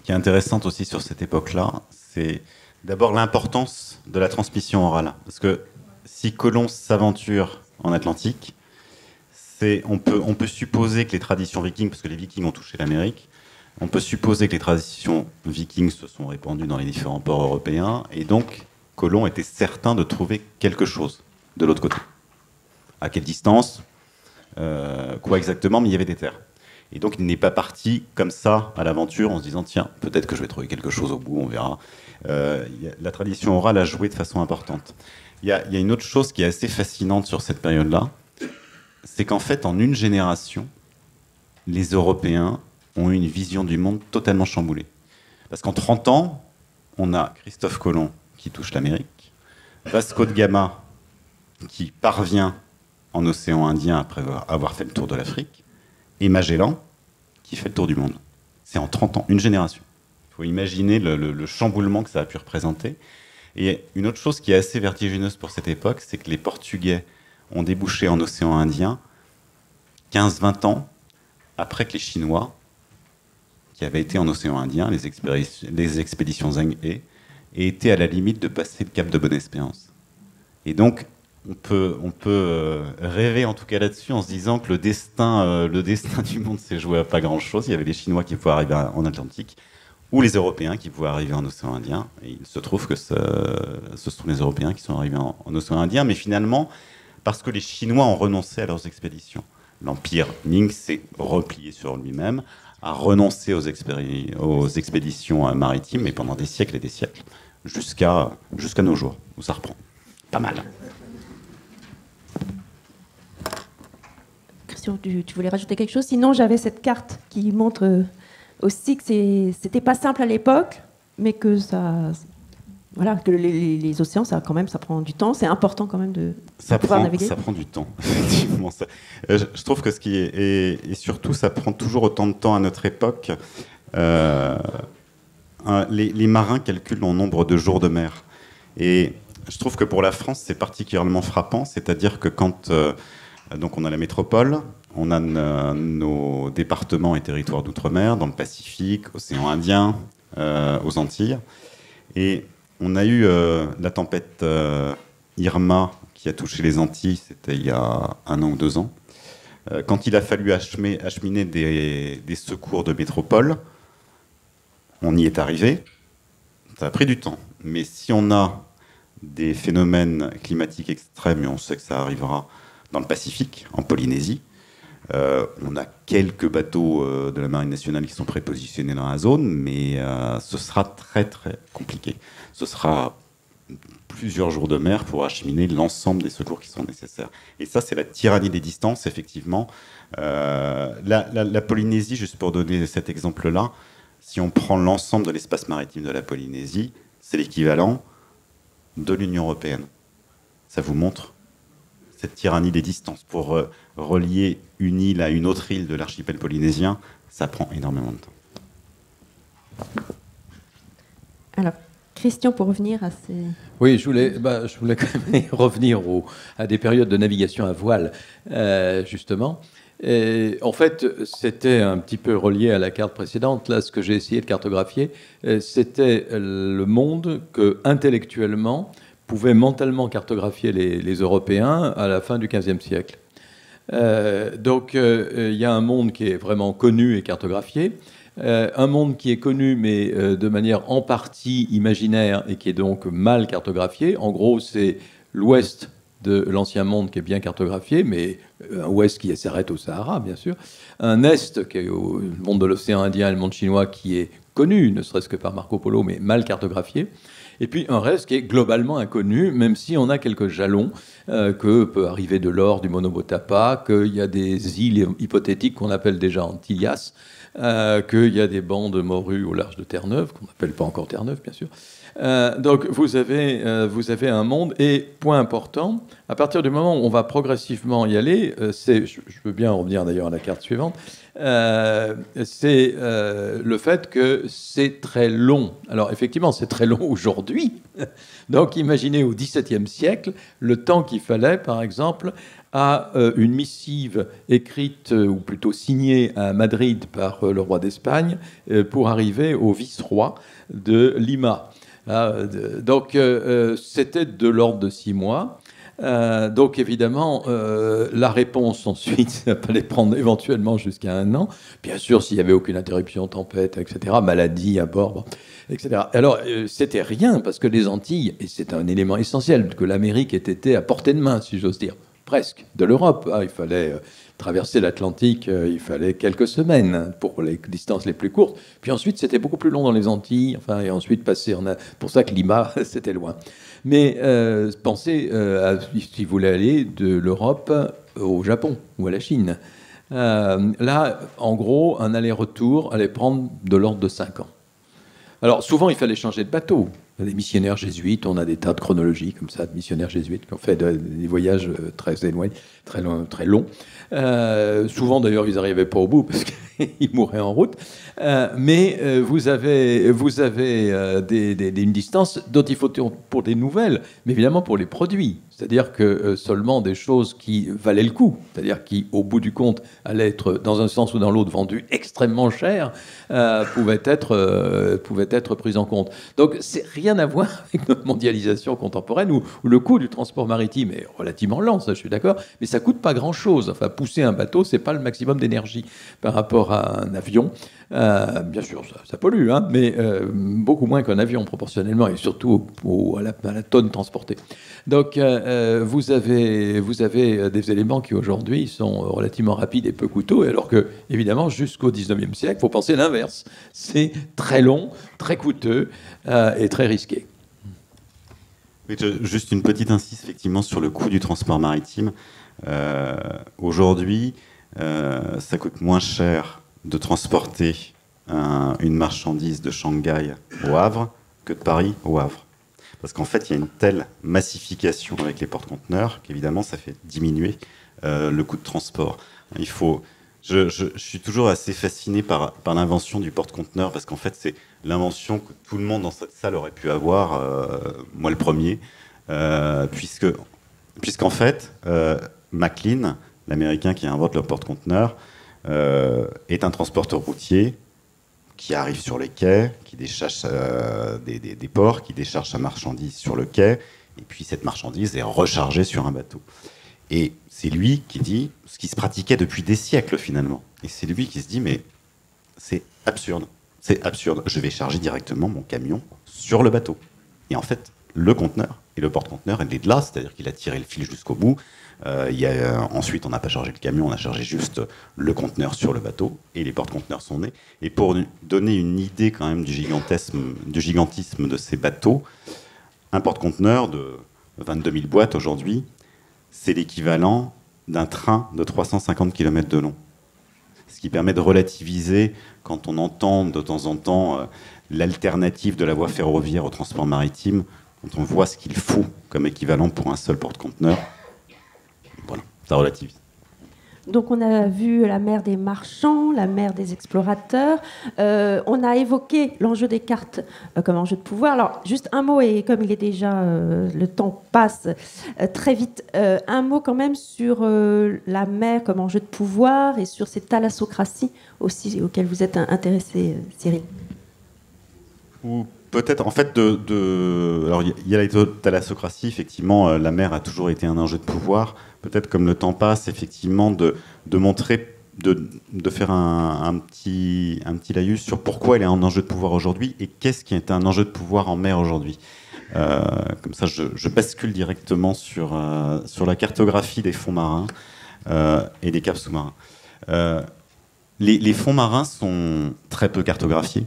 C: intéressante aussi sur cette époque-là, c'est d'abord l'importance de la transmission orale. Parce que si Colomb s'aventure en Atlantique, on peut supposer que les traditions vikings, parce que les vikings ont touché l'Amérique, on peut supposer que les traditions vikings se sont répandues dans les différents ports européens, et donc Colomb était certain de trouver quelque chose de l'autre côté. À quelle distance, quoi exactement, mais il y avait des terres. Et donc, il n'est pas parti comme ça à l'aventure en se disant « Tiens, peut-être que je vais trouver quelque chose au bout, on verra ». La tradition orale a joué de façon importante. Il y a une autre chose qui est assez fascinante sur cette période-là, c'est qu'en fait, en une génération, les Européens ont eu une vision du monde totalement chamboulée. Parce qu'en 30 ans, on a Christophe Colomb qui touche l'Amérique, Vasco de Gama qui parvient en océan Indien après avoir fait le tour de l'Afrique, et Magellan, qui fait le tour du monde. C'est en 30 ans, une génération. Il faut imaginer le chamboulement que ça a pu représenter. Et une autre chose qui est assez vertigineuse pour cette époque, c'est que les Portugais ont débouché en océan Indien 15-20 ans après que les Chinois, qui avaient été en océan Indien, les expéditions Zheng He, aient été à la limite de passer le cap de Bonne-Espérance. Et donc, on peut rêver en tout cas là-dessus en se disant que le destin du monde s'est joué à pas grand-chose. Il y avait les Chinois qui pouvaient arriver en Atlantique ou les Européens qui pouvaient arriver en océan Indien. Et il se trouve que ce sont les Européens qui sont arrivés en océan Indien, mais finalement parce que les Chinois ont renoncé à leurs expéditions. L'empire Ming s'est replié sur lui-même, a renoncé aux expéditions maritimes, mais pendant des siècles et des siècles, jusqu'à nos jours, où ça reprend. Pas mal.
A: Christian, tu voulais rajouter quelque chose? Sinon, j'avais cette carte qui montre aussi que c'était pas simple à l'époque, mais que voilà, que les océans, ça prend du temps. C'est important quand même de pouvoir naviguer. Ça
C: prend du temps, effectivement. Je trouve que et surtout, ça prend toujours autant de temps à notre époque. Les marins calculent le nombre de jours de mer. Et je trouve que pour la France, c'est particulièrement frappant. C'est-à-dire que quand donc on a la métropole, on a nos départements et territoires d'outre-mer, dans le Pacifique, océan Indien, aux Antilles. Et on a eu la tempête Irma qui a touché les Antilles, c'était il y a 1 an ou 2 ans. Quand il a fallu acheminer des secours de métropole, on y est arrivé. Ça a pris du temps. Mais si on a des phénomènes climatiques extrêmes, et on sait que ça arrivera dans le Pacifique, en Polynésie, on a quelques bateaux de la Marine nationale qui sont prépositionnés dans la zone, mais ce sera très très compliqué. Ce sera plusieurs jours de mer pour acheminer l'ensemble des secours qui sont nécessaires. Et ça, c'est la tyrannie des distances, effectivement. La Polynésie, juste pour donner cet exemple-là, si on prend l'ensemble de l'espace maritime de la Polynésie, c'est l'équivalent de l'Union européenne. Ça vous montre cette tyrannie des distances. Pour relier une île à une autre île de l'archipel polynésien, ça prend énormément de temps.
A: Alors, Christian, pour revenir à ces...
B: Oui, je voulais quand même revenir à des périodes de navigation à voile, justement. Et en fait, c'était un petit peu relié à la carte précédente. Là, ce que j'ai essayé de cartographier, c'était le monde que, intellectuellement, pouvaient mentalement cartographier les Européens à la fin du XVe siècle. Donc, il y a un monde qui est vraiment connu et cartographié, un monde qui est connu, mais de manière en partie imaginaire et qui est donc mal cartographié. En gros, c'est l'ouest de l'ancien monde qui est bien cartographié, mais un ouest qui s'arrête au Sahara, bien sûr. Un est, qui est le monde de l'océan Indien et le monde chinois, qui est connu, ne serait-ce que par Marco Polo, mais mal cartographié. Et puis un reste qui est globalement inconnu, même si on a quelques jalons, que peut arriver de l'or du Monobotapa, qu'il y a des îles hypothétiques qu'on appelle déjà Antillas, qu'il y a des bancs de morues au large de Terre-Neuve, qu'on n'appelle pas encore Terre-Neuve, bien sûr. Donc vous avez un monde, et point important, à partir du moment où on va progressivement y aller, je veux bien revenir d'ailleurs à la carte suivante, c'est le fait que c'est très long. Alors effectivement, c'est très long aujourd'hui. Donc imaginez au XVIIe siècle le temps qu'il fallait, par exemple, à une missive écrite, ou plutôt signée à Madrid par le roi d'Espagne, pour arriver au vice-roi de Lima. Donc c'était de l'ordre de 6 mois. Donc évidemment, la réponse ensuite, ça fallait prendre éventuellement jusqu'à 1 an. Bien sûr, s'il n'y avait aucune interruption, tempête, etc., maladie à bord, bon, etc. Alors, c'était rien, parce que les Antilles, et c'est un élément essentiel, que l'Amérique ait été à portée de main, si j'ose dire, presque, de l'Europe. Il fallait traverser l'Atlantique, il fallait quelques semaines pour les distances les plus courtes. Puis ensuite, c'était beaucoup plus long dans les Antilles, et ensuite passer pour ça que Lima, c'était loin. Mais pensez si vous voulez aller de l'Europe au Japon ou à la Chine. Là, en gros, un aller-retour allait prendre de l'ordre de 5 ans. Alors, souvent, il fallait changer de bateau. des missionnaires jésuites, on a des tas de chronologies comme ça, de missionnaires jésuites qui ont fait des voyages très éloignés, très longs. Souvent d'ailleurs, ils n'arrivaient pas au bout parce qu'ils mouraient en route. Mais vous avez une distance dont il faut pour des nouvelles, mais évidemment pour les produits. C'est-à-dire que seulement des choses qui valaient le coup, c'est-à-dire qui, au bout du compte, allaient être, dans un sens ou dans l'autre, vendues extrêmement cher, pouvaient être prises en compte. Donc, c'est rien à voir avec notre mondialisation contemporaine, où le coût du transport maritime est relativement lent, ça je suis d'accord, mais ça coûte pas grand-chose. Enfin, pousser un bateau, c'est pas le maximum d'énergie par rapport à un avion. Bien sûr, ça pollue, hein, mais beaucoup moins qu'un avion proportionnellement, et surtout à la tonne transportée. Donc, vous avez des éléments qui aujourd'hui sont relativement rapides et peu coûteux, alors que, évidemment, jusqu'au 19e siècle, il faut penser l'inverse. C'est très long, très coûteux et très risqué.
C: Oui, juste une petite insiste effectivement sur le coût du transport maritime. Aujourd'hui, ça coûte moins cher de transporter une marchandise de Shanghai au Havre que de Paris au Havre. Parce qu'en fait, il y a une telle massification avec les porte-conteneurs qu'évidemment, ça fait diminuer le coût de transport. Je suis toujours assez fasciné par l'invention du porte-conteneur, parce qu'en fait, c'est l'invention que tout le monde dans cette salle aurait pu avoir, moi le premier, puisqu'en fait, Maclean, l'Américain qui invente le porte-conteneur, est un transporteur routier qui arrive sur les quais, qui décharge des ports, qui décharge sa marchandise sur le quai, et puis cette marchandise est rechargée sur un bateau. Et c'est lui qui dit ce qui se pratiquait depuis des siècles finalement. Et c'est lui qui se dit mais c'est absurde, je vais charger directement mon camion sur le bateau. Et en fait, le conteneur et le porte-conteneur, il est de là, c'est-à-dire qu'il a tiré le fil jusqu'au bout. Ensuite, on n'a pas chargé le camion, on a chargé juste le conteneur sur le bateau et les porte-conteneurs sont nés. Et pour donner une idée quand même du gigantisme de ces bateaux, un porte-conteneur de 22 000 boîtes aujourd'hui, c'est l'équivalent d'un train de 350 km de long. Ce qui permet de relativiser quand on entend de temps en temps l'alternative de la voie ferroviaire au transport maritime, quand on voit ce qu'il faut comme équivalent pour un seul porte-conteneur. Voilà, ça relativise.
A: Donc on a vu la mer des marchands, la mer des explorateurs. On a évoqué l'enjeu des cartes comme enjeu de pouvoir. Alors juste un mot, et comme il est déjà le temps passe très vite, un mot quand même sur la mer comme enjeu de pouvoir et sur ces thalassocraties aussi auxquelles vous êtes intéressé, Cyril.
C: Ou peut-être en fait alors il y a la thalassocratie, effectivement, la mer a toujours été un enjeu de pouvoir. Peut-être comme le temps passe, effectivement, de montrer, de faire un petit laïus sur pourquoi elle est un enjeu de pouvoir aujourd'hui et qu'est-ce qui est un enjeu de pouvoir en mer aujourd'hui. Comme ça, je bascule directement sur la cartographie des fonds marins et des caves sous-marins. Les fonds marins sont très peu cartographiés.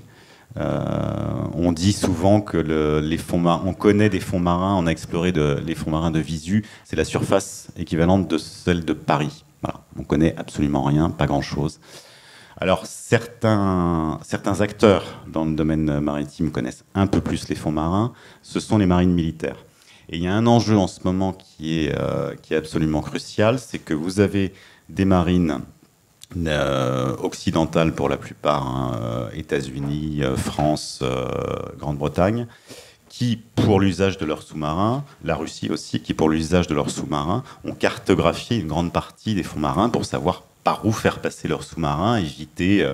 C: On dit souvent que les fonds marins, on connaît des fonds marins, on a exploré les fonds marins de Visu, c'est la surface équivalente de celle de Paris. Voilà. On connaît absolument rien, pas grand-chose. Alors certains acteurs dans le domaine maritime connaissent un peu plus les fonds marins, ce sont les marines militaires. Et il y a un enjeu en ce moment qui est absolument crucial, c'est que vous avez des marines occidentales pour la plupart, hein, États-Unis, France, Grande-Bretagne, qui, pour l'usage de leurs sous-marins, la Russie aussi, qui, pour l'usage de leurs sous-marins, ont cartographié une grande partie des fonds marins pour savoir par où faire passer leurs sous-marins, éviter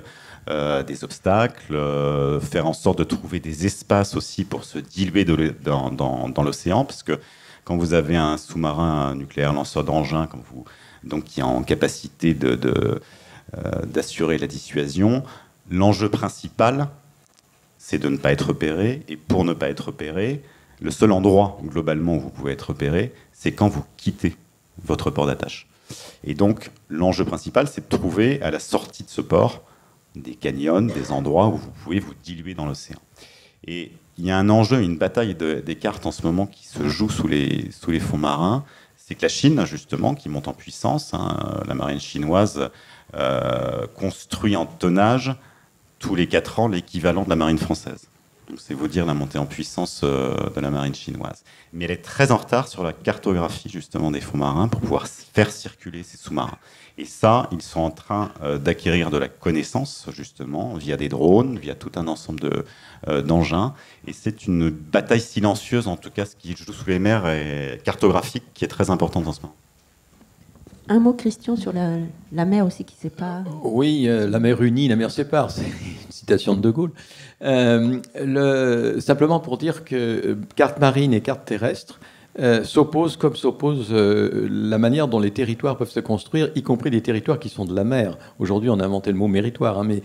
C: des obstacles, faire en sorte de trouver des espaces aussi pour se diluer dans l'océan, parce que quand vous avez un sous-marin nucléaire lanceur d'engins, donc qui est en capacité d'assurer la dissuasion, l'enjeu principal, c'est de ne pas être repéré. Et pour ne pas être repéré, le seul endroit globalement où vous pouvez être repéré, c'est quand vous quittez votre port d'attache. Et donc, l'enjeu principal, c'est de trouver à la sortie de ce port des canyons, des endroits où vous pouvez vous diluer dans l'océan. Et il y a un enjeu, une bataille des cartes en ce moment qui se joue sous les fonds marins. C'est que la Chine, justement, qui monte en puissance, hein, la marine chinoise construit en tonnage tous les 4 ans l'équivalent de la marine française. Donc c'est vous dire la montée en puissance de la marine chinoise. Mais elle est très en retard sur la cartographie justement des fonds marins pour pouvoir faire circuler ces sous-marins. Et ça, ils sont en train d'acquérir de la connaissance justement via des drones, via tout un ensemble d'engins. Et c'est une bataille silencieuse, en tout cas ce qui joue sous les mers et cartographique, qui est très importante en ce moment.
A: Un mot, Christian, sur la mer aussi qui sépare.
B: Oui, la mer unie, la mer sépare, c'est une citation de De Gaulle. Simplement pour dire que carte marine et carte terrestre s'opposent comme s'oppose la manière dont les territoires peuvent se construire, y compris des territoires qui sont de la mer. Aujourd'hui, on a inventé le mot méritoire, hein, mais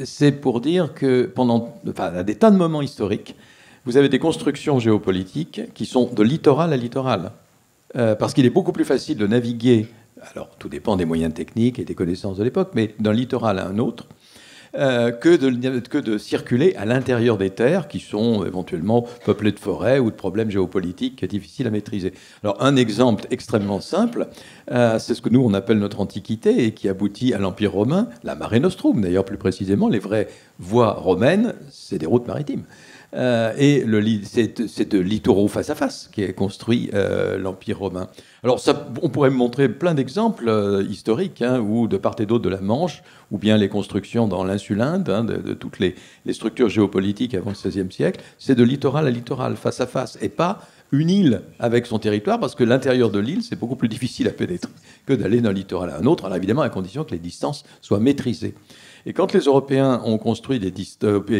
B: c'est pour dire que à des tas de moments historiques, vous avez des constructions géopolitiques qui sont de littoral à littoral. Parce qu'il est beaucoup plus facile de naviguer, alors tout dépend des moyens techniques et des connaissances de l'époque, mais d'un littoral à un autre, que de circuler à l'intérieur des terres qui sont éventuellement peuplées de forêts ou de problèmes géopolitiques difficiles à maîtriser. Alors un exemple extrêmement simple, c'est ce que nous on appelle notre Antiquité et qui aboutit à l'Empire romain, la Mare Nostrum d'ailleurs plus précisément, les vraies voies romaines, c'est des routes maritimes. Et c'est de littoraux face à face qui est construit l'Empire romain. Alors on pourrait montrer plein d'exemples historiques, hein, où de part et d'autre de la Manche, ou bien les constructions dans l'insule Inde, hein, de toutes les structures géopolitiques avant le XVIe siècle, c'est de littoral à littoral, face à face, et pas une île avec son territoire, parce que l'intérieur de l'île, c'est beaucoup plus difficile à pénétrer que d'aller d'un littoral à un autre, alors évidemment à condition que les distances soient maîtrisées. Et quand les Européens ont construit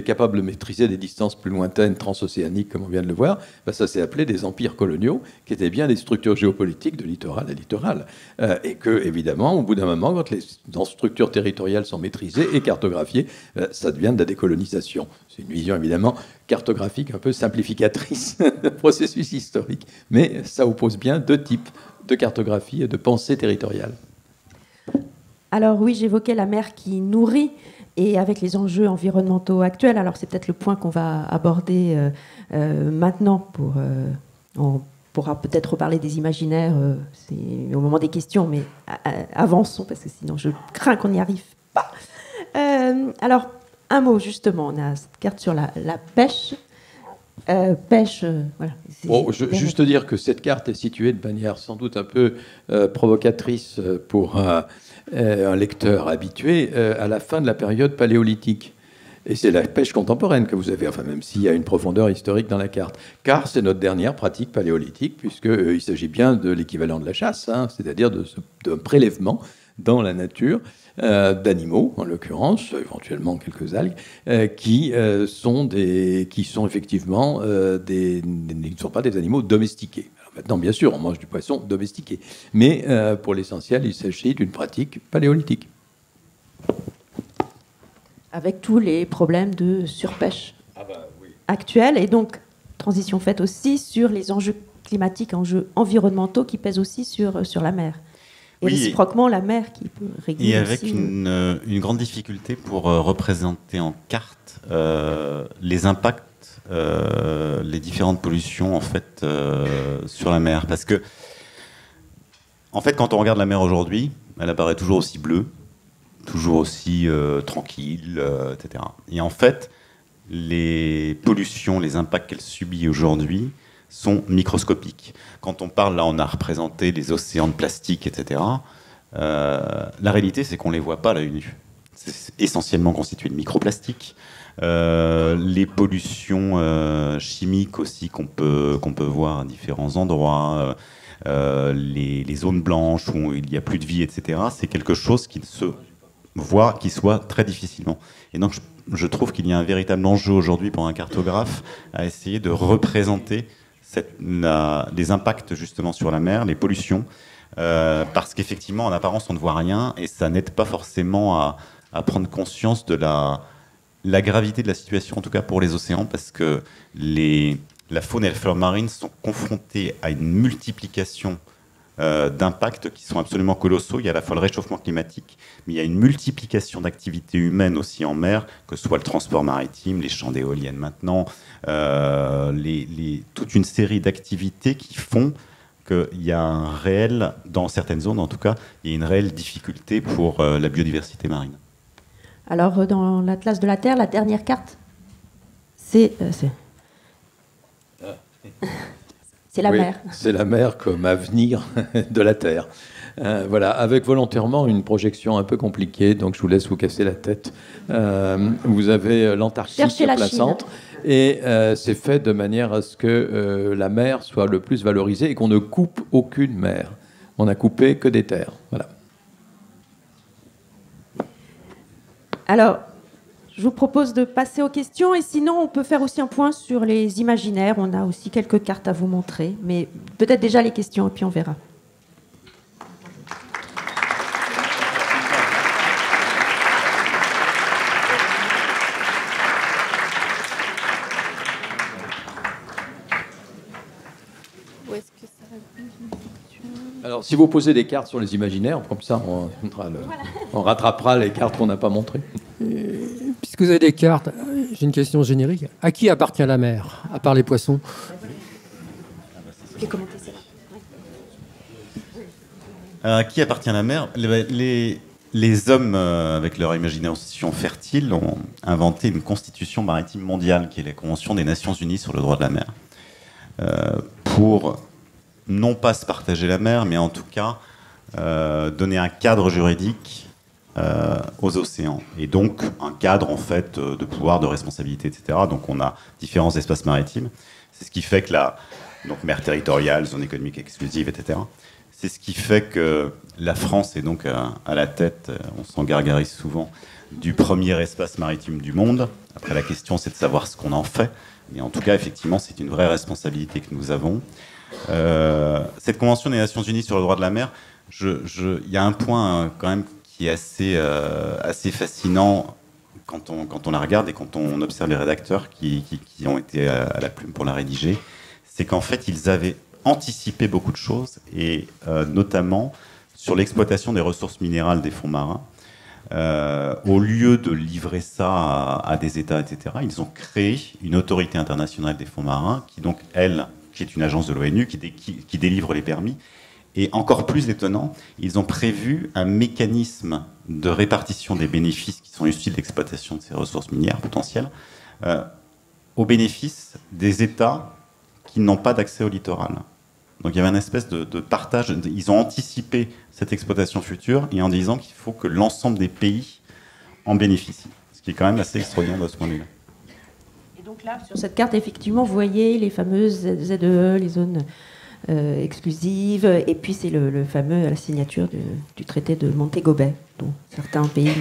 B: capables de maîtriser des distances plus lointaines, transocéaniques, comme on vient de le voir, ça s'est appelé des empires coloniaux, qui étaient bien des structures géopolitiques de littoral à littoral. Et que, évidemment, au bout d'un moment, quand les structures territoriales sont maîtrisées et cartographiées, ça devient de la décolonisation. C'est une vision, évidemment, cartographique un peu simplificatrice du processus historique. Mais ça oppose bien deux types de cartographie et de pensée territoriale.
A: Alors oui, j'évoquais la mer qui nourrit, et avec les enjeux environnementaux actuels, alors c'est peut-être le point qu'on va aborder maintenant. On pourra peut-être reparler des imaginaires au moment des questions, mais avançons, parce que sinon je crains qu'on n'y arrive pas. Alors, un mot justement, on a cette carte sur la pêche. Voilà.
B: Bon, juste dire que cette carte est située de manière sans doute un peu provocatrice pour un lecteur habitué à la fin de la période paléolithique. Et c'est la pêche contemporaine que vous avez, enfin même s'il y a une profondeur historique dans la carte. Car c'est notre dernière pratique paléolithique, puisqu'il s'agit bien de l'équivalent de la chasse, hein, c'est-à-dire d'un prélèvement dans la nature d'animaux, en l'occurrence, éventuellement quelques algues, qui sont effectivement ne sont pas des animaux domestiqués. Alors maintenant, bien sûr, on mange du poisson domestiqué, mais pour l'essentiel, il s'agit d'une pratique paléolithique.
A: Avec tous les problèmes de surpêche actuels, et donc transition faite aussi sur les enjeux climatiques, enjeux environnementaux qui pèsent aussi sur la mer. Et réciproquement, la mer qui peut réguler.
C: Et avec une grande difficulté pour représenter en carte les impacts, les différentes pollutions en fait sur la mer. Parce que, en fait, quand on regarde la mer aujourd'hui, elle apparaît toujours aussi bleue, toujours aussi tranquille, etc. Et en fait, les pollutions, les impacts qu'elle subit aujourd'hui sont microscopiques. Quand on parle, là, on a représenté les océans de plastique, etc. La réalité, c'est qu'on ne les voit pas à l'œil nu. C'est essentiellement constitué de microplastiques. Les pollutions chimiques aussi qu'on peut voir à différents endroits, les zones blanches où il n'y a plus de vie, etc. C'est quelque chose qui se voit, qui soit très difficilement. Et donc, je trouve qu'il y a un véritable enjeu aujourd'hui pour un cartographe à essayer de représenter les impacts justement sur la mer, les pollutions, parce qu'effectivement en apparence on ne voit rien et ça n'aide pas forcément à prendre conscience de la gravité de la situation, en tout cas pour les océans, parce que la faune et la flore marine sont confrontées à une multiplication d'impacts qui sont absolument colossaux. Il y a à la fois le réchauffement climatique, mais il y a une multiplication d'activités humaines aussi en mer, que ce soit le transport maritime, les champs d'éoliennes maintenant, toute une série d'activités qui font qu'il y a un réel, dans certaines zones en tout cas, il y a une réelle difficulté pour la biodiversité marine.
A: Alors, dans l'Atlas de la Terre, la dernière carte, c'est la
B: Oui,
A: mer.
B: c'est la mer comme avenir de la Terre. Voilà, avec volontairement une projection un peu compliquée, donc je vous laisse vous casser la tête. Vous avez l'Antarctique
A: Cherchez
B: à
A: la
B: plein
A: Chine.
B: centre, et c'est fait de manière à ce que la mer soit le plus valorisée et qu'on ne coupe aucune mer. On n'a coupé que des terres. Voilà.
A: Alors, je vous propose de passer aux questions, et sinon on peut faire aussi un point sur les imaginaires. On a aussi quelques cartes à vous montrer, mais peut-être déjà les questions et puis on verra.
B: Alors, si vous posez des cartes sur les imaginaires, comme ça, on rattrapera les cartes qu'on n'a pas montrées.
D: Puisque vous avez des cartes, j'ai une question générique. À qui appartient la mer, à part les poissons?
C: À qui appartient la mer? Les hommes, avec leur imagination fertile, ont inventé une constitution maritime mondiale, qui est la Convention des Nations Unies sur le droit de la mer, pour non pas se partager la mer, mais en tout cas donner un cadre juridique aux océans, et donc un cadre en fait de pouvoir, de responsabilité, etc. Donc on a différents espaces maritimes. C'est ce qui fait que donc mer territoriale, zone économique exclusive, etc. C'est ce qui fait que la France est donc à la tête, on s'en gargarise souvent, du premier espace maritime du monde. Après, la question, c'est de savoir ce qu'on en fait. Mais en tout cas, effectivement, c'est une vraie responsabilité que nous avons. Cette Convention des Nations Unies sur le droit de la mer, il y a un point quand même qui est assez fascinant quand on la regarde et quand on observe les rédacteurs qui ont été à la plume pour la rédiger. C'est qu'en fait, ils avaient anticipé beaucoup de choses, et notamment sur l'exploitation des ressources minérales des fonds marins. Au lieu de livrer ça à des États, etc., ils ont créé une autorité internationale des fonds marins qui est une agence de l'ONU qui délivre les permis. Et encore plus étonnant, ils ont prévu un mécanisme de répartition des bénéfices qui sont issus de l'exploitation de ces ressources minières potentielles au bénéfice des États qui n'ont pas d'accès au littoral. Donc il y avait une espèce de partage. Ils ont anticipé cette exploitation future, et en disant qu'il faut que l'ensemble des pays en bénéficient. Ce qui est quand même assez extraordinaire de ce point de vue-là.
A: Et donc là, sur cette carte, effectivement, vous voyez les fameuses ZEE, les zones exclusives, et puis c'est la fameuse signature du traité de Montego Bay, dont certains pays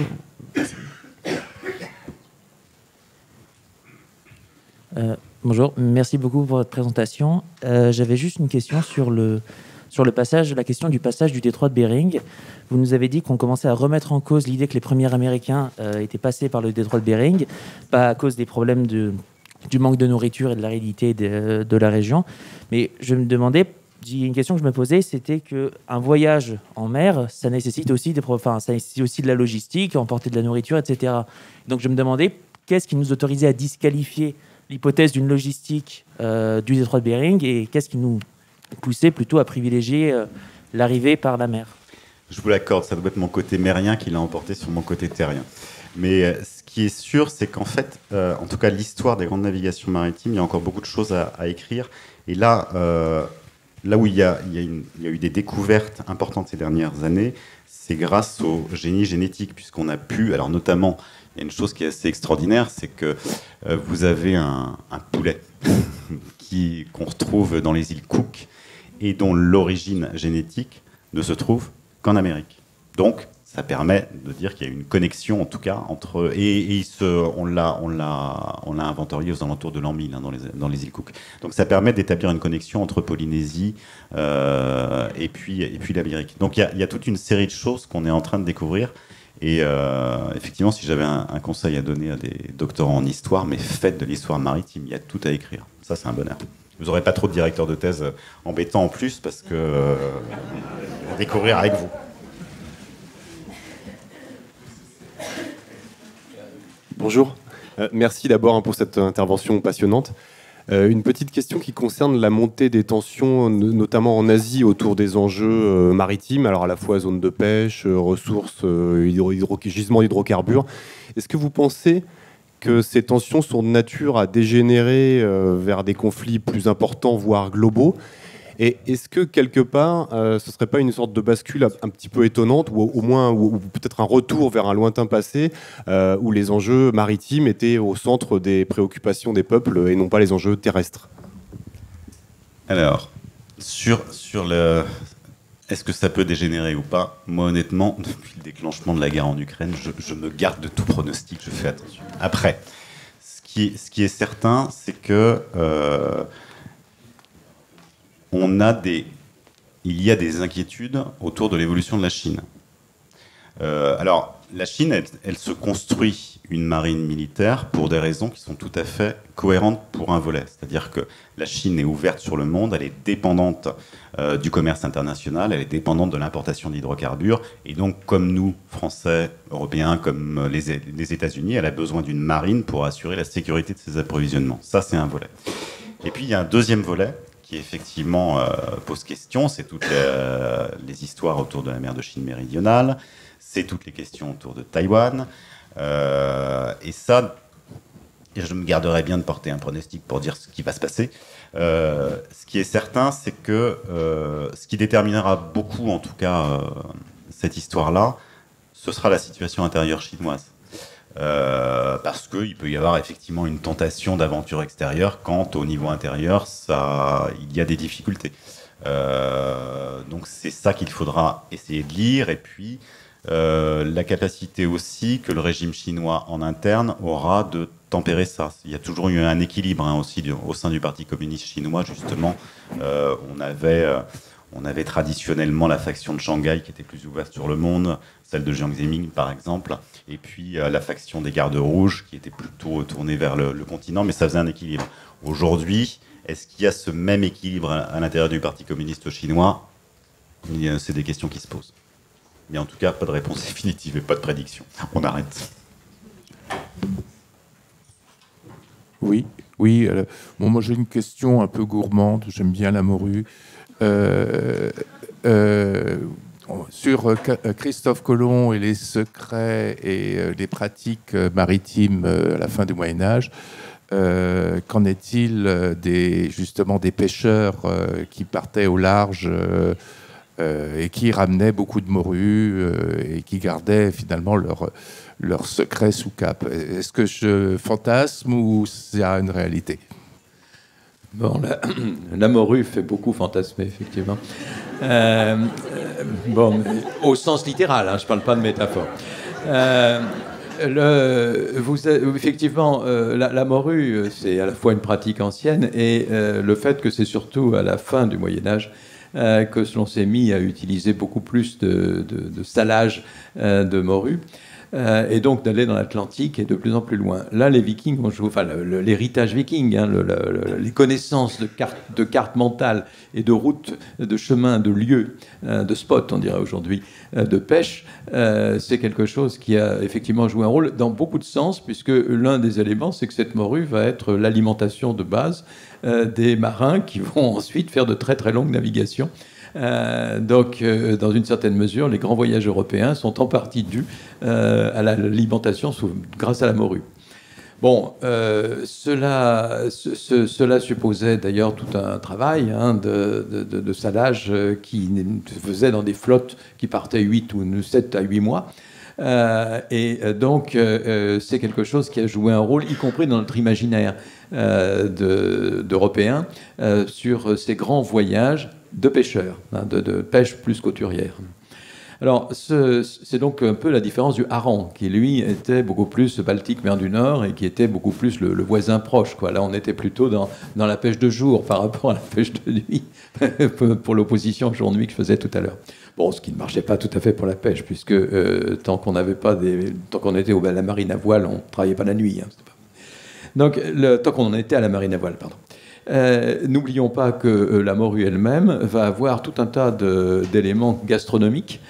E: Bonjour, merci beaucoup pour votre présentation. J'avais juste une question sur la question du passage du détroit de Bering. Vous nous avez dit qu'on commençait à remettre en cause l'idée que les premiers Américains étaient passés par le détroit de Bering, pas à cause des problèmes du manque de nourriture et de l'aridité de la région. Mais je me demandais, une question que je me posais, c'était qu'un voyage en mer, ça nécessite aussi de la logistique, emporter de la nourriture, etc. Donc je me demandais, qu'est-ce qui nous autorisait à disqualifier l'hypothèse d'une logistique du détroit de Bering, et qu'est-ce qui nous poussait plutôt à privilégier l'arrivée par la mer?
C: Je vous l'accorde, ça doit être mon côté mérien qui l'a emporté sur mon côté terrien. Mais ce qui est sûr, c'est qu'en fait, en tout cas, l'histoire des grandes navigations maritimes, il y a encore beaucoup de choses à écrire. Et là où il y a eu des découvertes importantes ces dernières années, c'est grâce au génie génétique, puisqu'on a pu, alors notamment, il y a une chose qui est assez extraordinaire, c'est que vous avez un poulet qu'on retrouve dans les îles Cook, et dont l'origine génétique ne se trouve qu'en Amérique. Donc, ça permet de dire qu'il y a une connexion, en tout cas, entre... on l'a inventorié aux alentours de l'an 1000, dans les îles Cook. Donc, ça permet d'établir une connexion entre Polynésie et puis l'Amérique. Donc, il y a toute une série de choses qu'on est en train de découvrir. Et effectivement, si j'avais un conseil à donner à des doctorants en histoire, mais faites de l'histoire maritime, il y a tout à écrire. Ça, c'est un bonheur. Vous n'aurez pas trop de directeurs de thèse embêtants en plus, parce que à découvrir avec vous.
F: Bonjour. Merci d'abord pour cette intervention passionnante. Une petite question qui concerne la montée des tensions, notamment en Asie, autour des enjeux maritimes, alors à la fois zones de pêche, ressources, gisements d'hydrocarbures. Est-ce que vous pensez que ces tensions sont de nature à dégénérer vers des conflits plus importants, voire globaux. Et est-ce que quelque part, ce ne serait pas une sorte de bascule un petit peu étonnante, ou au moins ou peut-être un retour vers un lointain passé, où les enjeux maritimes étaient au centre des préoccupations des peuples et non pas les enjeux terrestres?
C: Alors, sur le... Est-ce que ça peut dégénérer ou pas? Moi, honnêtement, depuis le déclenchement de la guerre en Ukraine, je me garde de tout pronostic, je fais attention. Après, ce qui est certain, c'est que il y a des inquiétudes autour de l'évolution de la Chine. Alors, la Chine, elle se construit une marine militaire pour des raisons qui sont tout à fait cohérentes pour un volet. C'est-à-dire que la Chine est ouverte sur le monde, elle est dépendante du commerce international, elle est dépendante de l'importation d'hydrocarbures, et donc, comme nous, Français, Européens, comme les États-Unis, elle a besoin d'une marine pour assurer la sécurité de ses approvisionnements. Ça, c'est un volet. Et puis, il y a un deuxième volet qui effectivement pose question, c'est toutes les histoires autour de la mer de Chine méridionale, c'est toutes les questions autour de Taïwan. Et ça, je me garderai bien de porter un pronostic pour dire ce qui va se passer. Ce qui est certain, c'est que ce qui déterminera beaucoup, en tout cas, cette histoire-là, ce sera la situation intérieure chinoise. Parce qu'il peut y avoir effectivement une tentation d'aventure extérieure quand, au niveau intérieur, il y a des difficultés. Donc c'est ça qu'il faudra essayer de lire. Et puis, la capacité aussi que le régime chinois en interne aura de tempérer ça. Il y a toujours eu un équilibre aussi au sein du Parti communiste chinois, justement. On avait traditionnellement la faction de Shanghai qui était plus ouverte sur le monde, celle de Jiang Zemin par exemple, et puis la faction des gardes rouges qui était plutôt tournée vers le continent, mais ça faisait un équilibre. Aujourd'hui, est-ce qu'il y a ce même équilibre à l'intérieur du Parti communiste chinois? C'est des questions qui se posent. Mais en tout cas, pas de réponse définitive et pas de prédiction. On arrête.
G: Oui. Bon, moi j'ai une question un peu gourmande, j'aime bien la morue. Sur Christophe Colomb et les secrets et les pratiques maritimes à la fin du Moyen-Âge, qu'en est-il justement des pêcheurs qui partaient au large et qui ramenaient beaucoup de morues et qui gardaient finalement leur secret sous cape? Est-ce que je fantasme ou c'est une réalité?
B: Bon, la morue fait beaucoup fantasmer, effectivement. Bon, au sens littéral, hein, je ne parle pas de métaphore. Effectivement, la morue, c'est à la fois une pratique ancienne et le fait que c'est surtout à la fin du Moyen-Âge que l'on s'est mis à utiliser beaucoup plus de salage de morue. Et donc d'aller dans l'Atlantique et de plus en plus loin. Là, les Vikings ont joué, enfin l'héritage viking, hein, les connaissances de cartes mentales et de routes, de chemins, de lieux, de spots, on dirait aujourd'hui, de pêche, c'est quelque chose qui a effectivement joué un rôle dans beaucoup de sens, puisque l'un des éléments, c'est que cette morue va être l'alimentation de base des marins qui vont ensuite faire de très très longues navigations. Donc, dans une certaine mesure, les grands voyages européens sont en partie dus à l'alimentation grâce à la morue. Bon, cela supposait d'ailleurs tout un travail de salage qui se faisait dans des flottes qui partaient 8 ou 7 à 8 mois. Et donc, c'est quelque chose qui a joué un rôle, y compris dans notre imaginaire d'Européens, sur ces grands voyages de pêcheurs, de pêche plus côturière. Alors, c'est donc un peu la différence du hareng, qui lui était beaucoup plus Baltique, mer du Nord, et qui était beaucoup plus le voisin proche, quoi. Là, on était plutôt dans la pêche de jour par rapport à la pêche de nuit, pour l'opposition jour-nuit que je faisais tout à l'heure. Bon, ce qui ne marchait pas tout à fait pour la pêche, puisque tant qu'on était à la marine à voile, on ne travaillait pas la nuit. Hein, donc, tant qu'on était à la marine à voile, pardon. N'oublions pas que la morue elle-même va avoir tout un tas d'éléments gastronomiques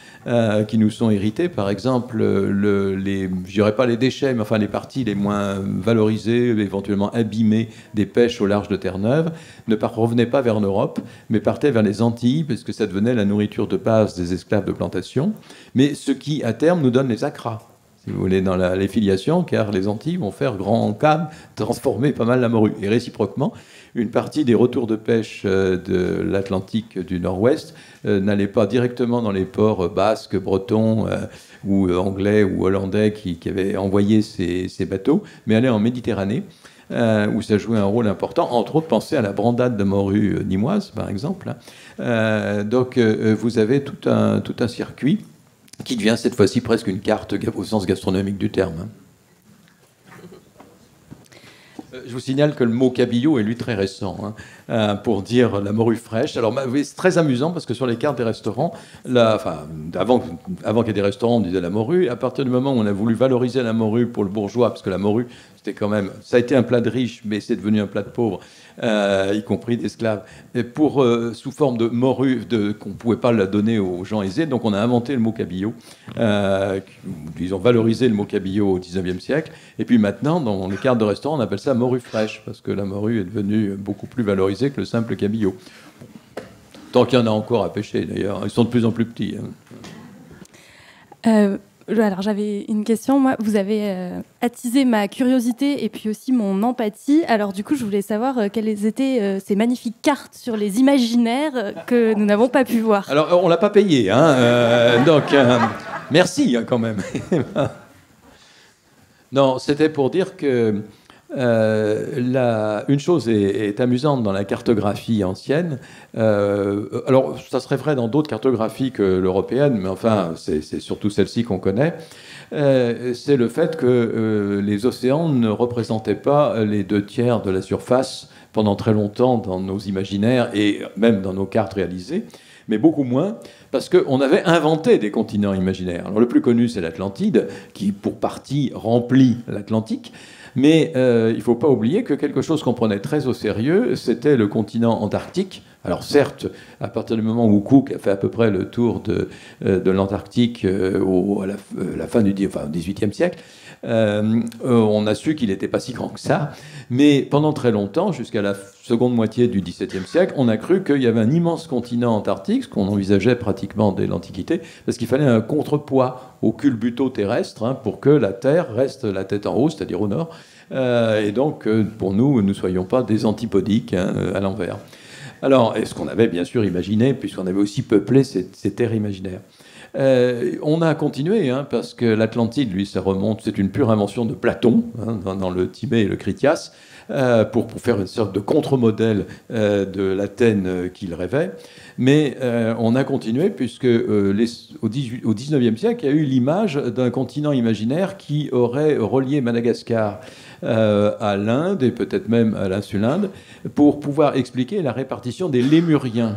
B: qui nous sont hérités. Par exemple, je dirais pas les déchets, mais enfin les parties les moins valorisées, éventuellement abîmées des pêches au large de Terre-Neuve, ne revenaient pas vers l'Europe, mais partaient vers les Antilles, parce que ça devenait la nourriture de base des esclaves de plantation, mais ce qui, à terme, nous donne les acras. si vous voulez, dans les filiations, car les Antilles vont faire grand cam, transformer pas mal la morue. Et réciproquement, une partie des retours de pêche de l'Atlantique du Nord-Ouest n'allait pas directement dans les ports basques, bretons ou anglais ou hollandais qui avaient envoyé ces bateaux, mais allait en Méditerranée, où ça jouait un rôle important. Entre autres, pensez à la brandade de morue nîmoise, par exemple. Donc, vous avez tout un circuit qui devient cette fois-ci presque une carte au sens gastronomique du terme. Je vous signale que le mot cabillaud est lui très récent, pour dire la morue fraîche. Alors c'est très amusant parce que sur les cartes des restaurants, avant qu'il y ait des restaurants, on disait la morue. À partir du moment où on a voulu valoriser la morue pour le bourgeois, parce que la morue, c'était quand même, ça a été un plat de riche, mais c'est devenu un plat de pauvre, y compris d'esclaves, sous forme de morue qu'on ne pouvait pas la donner aux gens aisés. Donc on a inventé le mot cabillaud. Ils ont valorisé le mot cabillaud au XIXe siècle. Et puis maintenant, dans les cartes de restaurant, on appelle ça morue fraîche, parce que la morue est devenue beaucoup plus valorisée que le simple cabillaud. Tant qu'il y en a encore à pêcher, d'ailleurs. Ils sont de plus en plus petits.
H: Alors j'avais une question. Moi, vous avez attisé ma curiosité et puis aussi mon empathie. Alors du coup, je voulais savoir quelles étaient ces magnifiques cartes sur les imaginaires que nous n'avons pas pu voir.
B: Alors, on l'a pas payé, donc merci quand même. Non, c'était pour dire que une chose est amusante dans la cartographie ancienne. Alors, ça serait vrai dans d'autres cartographies que l'européenne, mais enfin, c'est surtout celle-ci qu'on connaît. C'est le fait que les océans ne représentaient pas les 2/3 de la surface pendant très longtemps dans nos imaginaires et même dans nos cartes réalisées, mais beaucoup moins, parce qu'on avait inventé des continents imaginaires. Alors, le plus connu, c'est l'Atlantide, qui, pour partie, remplit l'Atlantique. Mais il ne faut pas oublier que quelque chose qu'on prenait très au sérieux, c'était le continent antarctique. Alors certes, à partir du moment où Cook a fait à peu près le tour de l'Antarctique à la fin du XVIIIe siècle, on a su qu'il n'était pas si grand que ça. Mais pendant très longtemps, jusqu'à la seconde moitié du XVIIe siècle, on a cru qu'il y avait un immense continent antarctique, ce qu'on envisageait pratiquement dès l'Antiquité, parce qu'il fallait un contrepoids au culbuto terrestre pour que la Terre reste la tête en haut, c'est-à-dire au nord. Et donc, pour nous ne soyons pas des antipodiques à l'envers. Alors, et ce qu'on avait bien sûr imaginé, puisqu'on avait aussi peuplé ces terres imaginaires. On a continué, parce que l'Atlantide, lui, ça remonte, c'est une pure invention de Platon, dans le Tibet et le Critias, pour faire une sorte de contre-modèle de l'Athènes qu'il rêvait. Mais on a continué, puisque au XIXe siècle, il y a eu l'image d'un continent imaginaire qui aurait relié Madagascar à l'Inde, et peut-être même à l'insule Inde, pour pouvoir expliquer la répartition des Lémuriens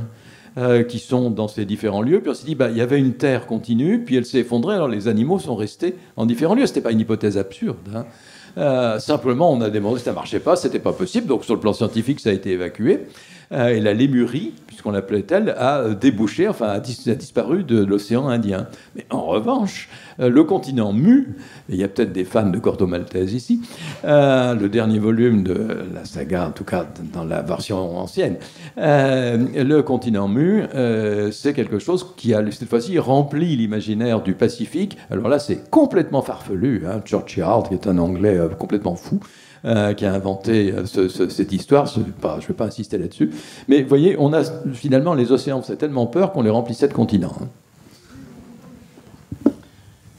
B: qui sont dans ces différents lieux. Puis on s'est dit, il y avait une terre continue, puis elle s'est effondrée, alors les animaux sont restés en différents lieux. Ce n'était pas une hypothèse absurde. Simplement, on a demandé si ça ne marchait pas, c'était pas possible. Donc sur le plan scientifique, ça a été évacué. Et la Lémurie, puisqu'on l'appelait telle, a débouché, a disparu de l'océan Indien. Mais en revanche, le continent Mu, et il y a peut-être des fans de Corto Maltese ici, le dernier volume de la saga, en tout cas dans la version ancienne, le continent Mu, c'est quelque chose qui a cette fois-ci rempli l'imaginaire du Pacifique. Alors là, c'est complètement farfelu. Churchyard, qui est un Anglais complètement fou, qui a inventé cette histoire. Je ne vais pas insister là-dessus. Mais vous voyez, on a finalement les océans, c'est tellement peur qu'on les remplissait de continents.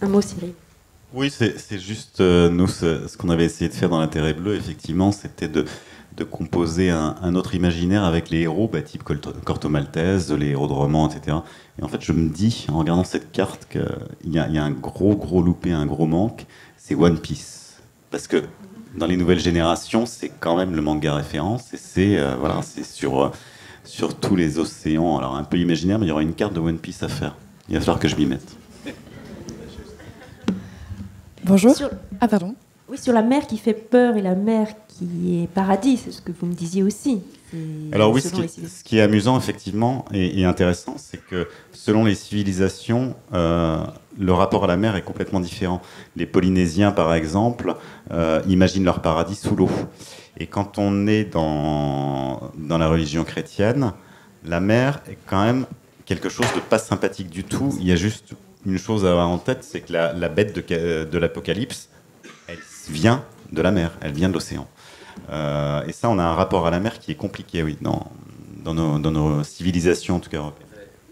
A: Un mot, Cyril.
C: Oui, c'est juste, nous, ce qu'on avait essayé de faire dans l'Intérêt Bleu, effectivement, c'était de composer un autre imaginaire avec les héros, type Corto Maltese, les héros de romans, etc. Et en fait, je me dis, en regardant cette carte, qu'il y a un gros loupé, un gros manque, c'est One Piece. Parce que dans les nouvelles générations, c'est quand même le manga référence, et c'est sur tous les océans. Alors un peu imaginaire, mais il y aura une carte de One Piece à faire. Il va falloir que je m'y mette.
H: Bonjour. Pardon.
A: Oui, sur la mer qui fait peur et la mer qui est paradis, c'est ce que vous me disiez aussi.
C: Alors oui, ce qui est amusant, effectivement, et intéressant, c'est que selon les civilisations, le rapport à la mer est complètement différent. Les Polynésiens, par exemple, imaginent leur paradis sous l'eau. Et quand on est dans la religion chrétienne, la mer est quand même quelque chose de pas sympathique du tout. Il y a juste une chose à avoir en tête, c'est que la bête de l'Apocalypse, elle vient de la mer, elle vient de l'océan. Et ça, on a un rapport à la mer qui est compliqué, oui, dans nos civilisations, en tout cas européennes.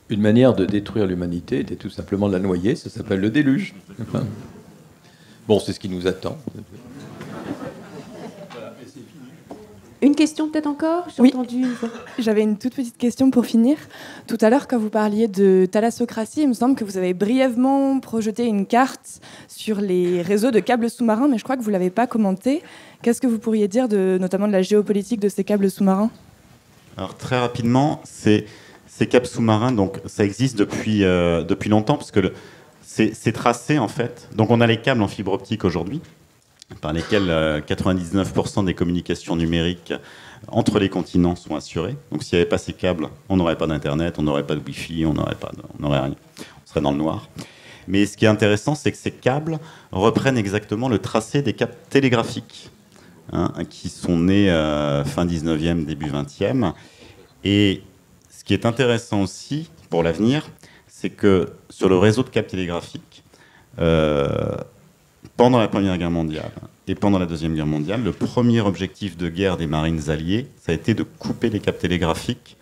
B: Une manière de détruire l'humanité était tout simplement de la noyer, ça s'appelle le déluge. Enfin, bon, c'est ce qui nous attend.
A: Une question peut-être encore? J'ai
I: Oui.
A: entendu une fois.
I: J'avais une toute petite question pour finir. Tout à l'heure, quand vous parliez de thalassocratie, il me semble que vous avez brièvement projeté une carte sur les réseaux de câbles sous-marins, mais je crois que vous ne l'avez pas commenté. Qu'est-ce que vous pourriez dire notamment de la géopolitique de ces câbles sous-marins?
C: Alors très rapidement, ces câbles sous-marins, donc ça existe depuis longtemps, parce que c'est tracé en fait. Donc on a les câbles en fibre optique aujourd'hui, par lesquels 99% des communications numériques entre les continents sont assurées. Donc s'il n'y avait pas ces câbles, on n'aurait pas d'internet, on n'aurait pas de wifi, on n'aurait rien, on serait dans le noir. Mais ce qui est intéressant, c'est que ces câbles reprennent exactement le tracé des câbles télégraphiques, qui sont nés fin 19e, début 20e. Et ce qui est intéressant aussi pour l'avenir, c'est que sur le réseau de câbles télégraphiques, pendant la Première Guerre mondiale et pendant la Deuxième Guerre mondiale, le premier objectif de guerre des marines alliées, ça a été de couper les câbles télégraphiques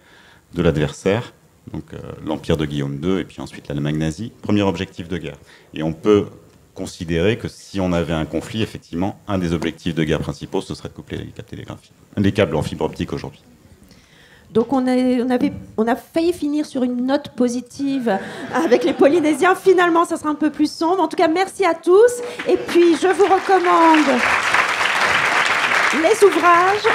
C: de l'adversaire, donc l'Empire de Guillaume II et puis ensuite l'Allemagne nazie, premier objectif de guerre. Et on peut considérer que si on avait un conflit, effectivement, un des objectifs de guerre principaux, ce serait de couper les câbles télégraphiques, les câbles en fibre optique aujourd'hui.
A: Donc on a failli finir sur une note positive avec les Polynésiens. Finalement, ça sera un peu plus sombre. En tout cas, merci à tous. Et puis, je vous recommande les ouvrages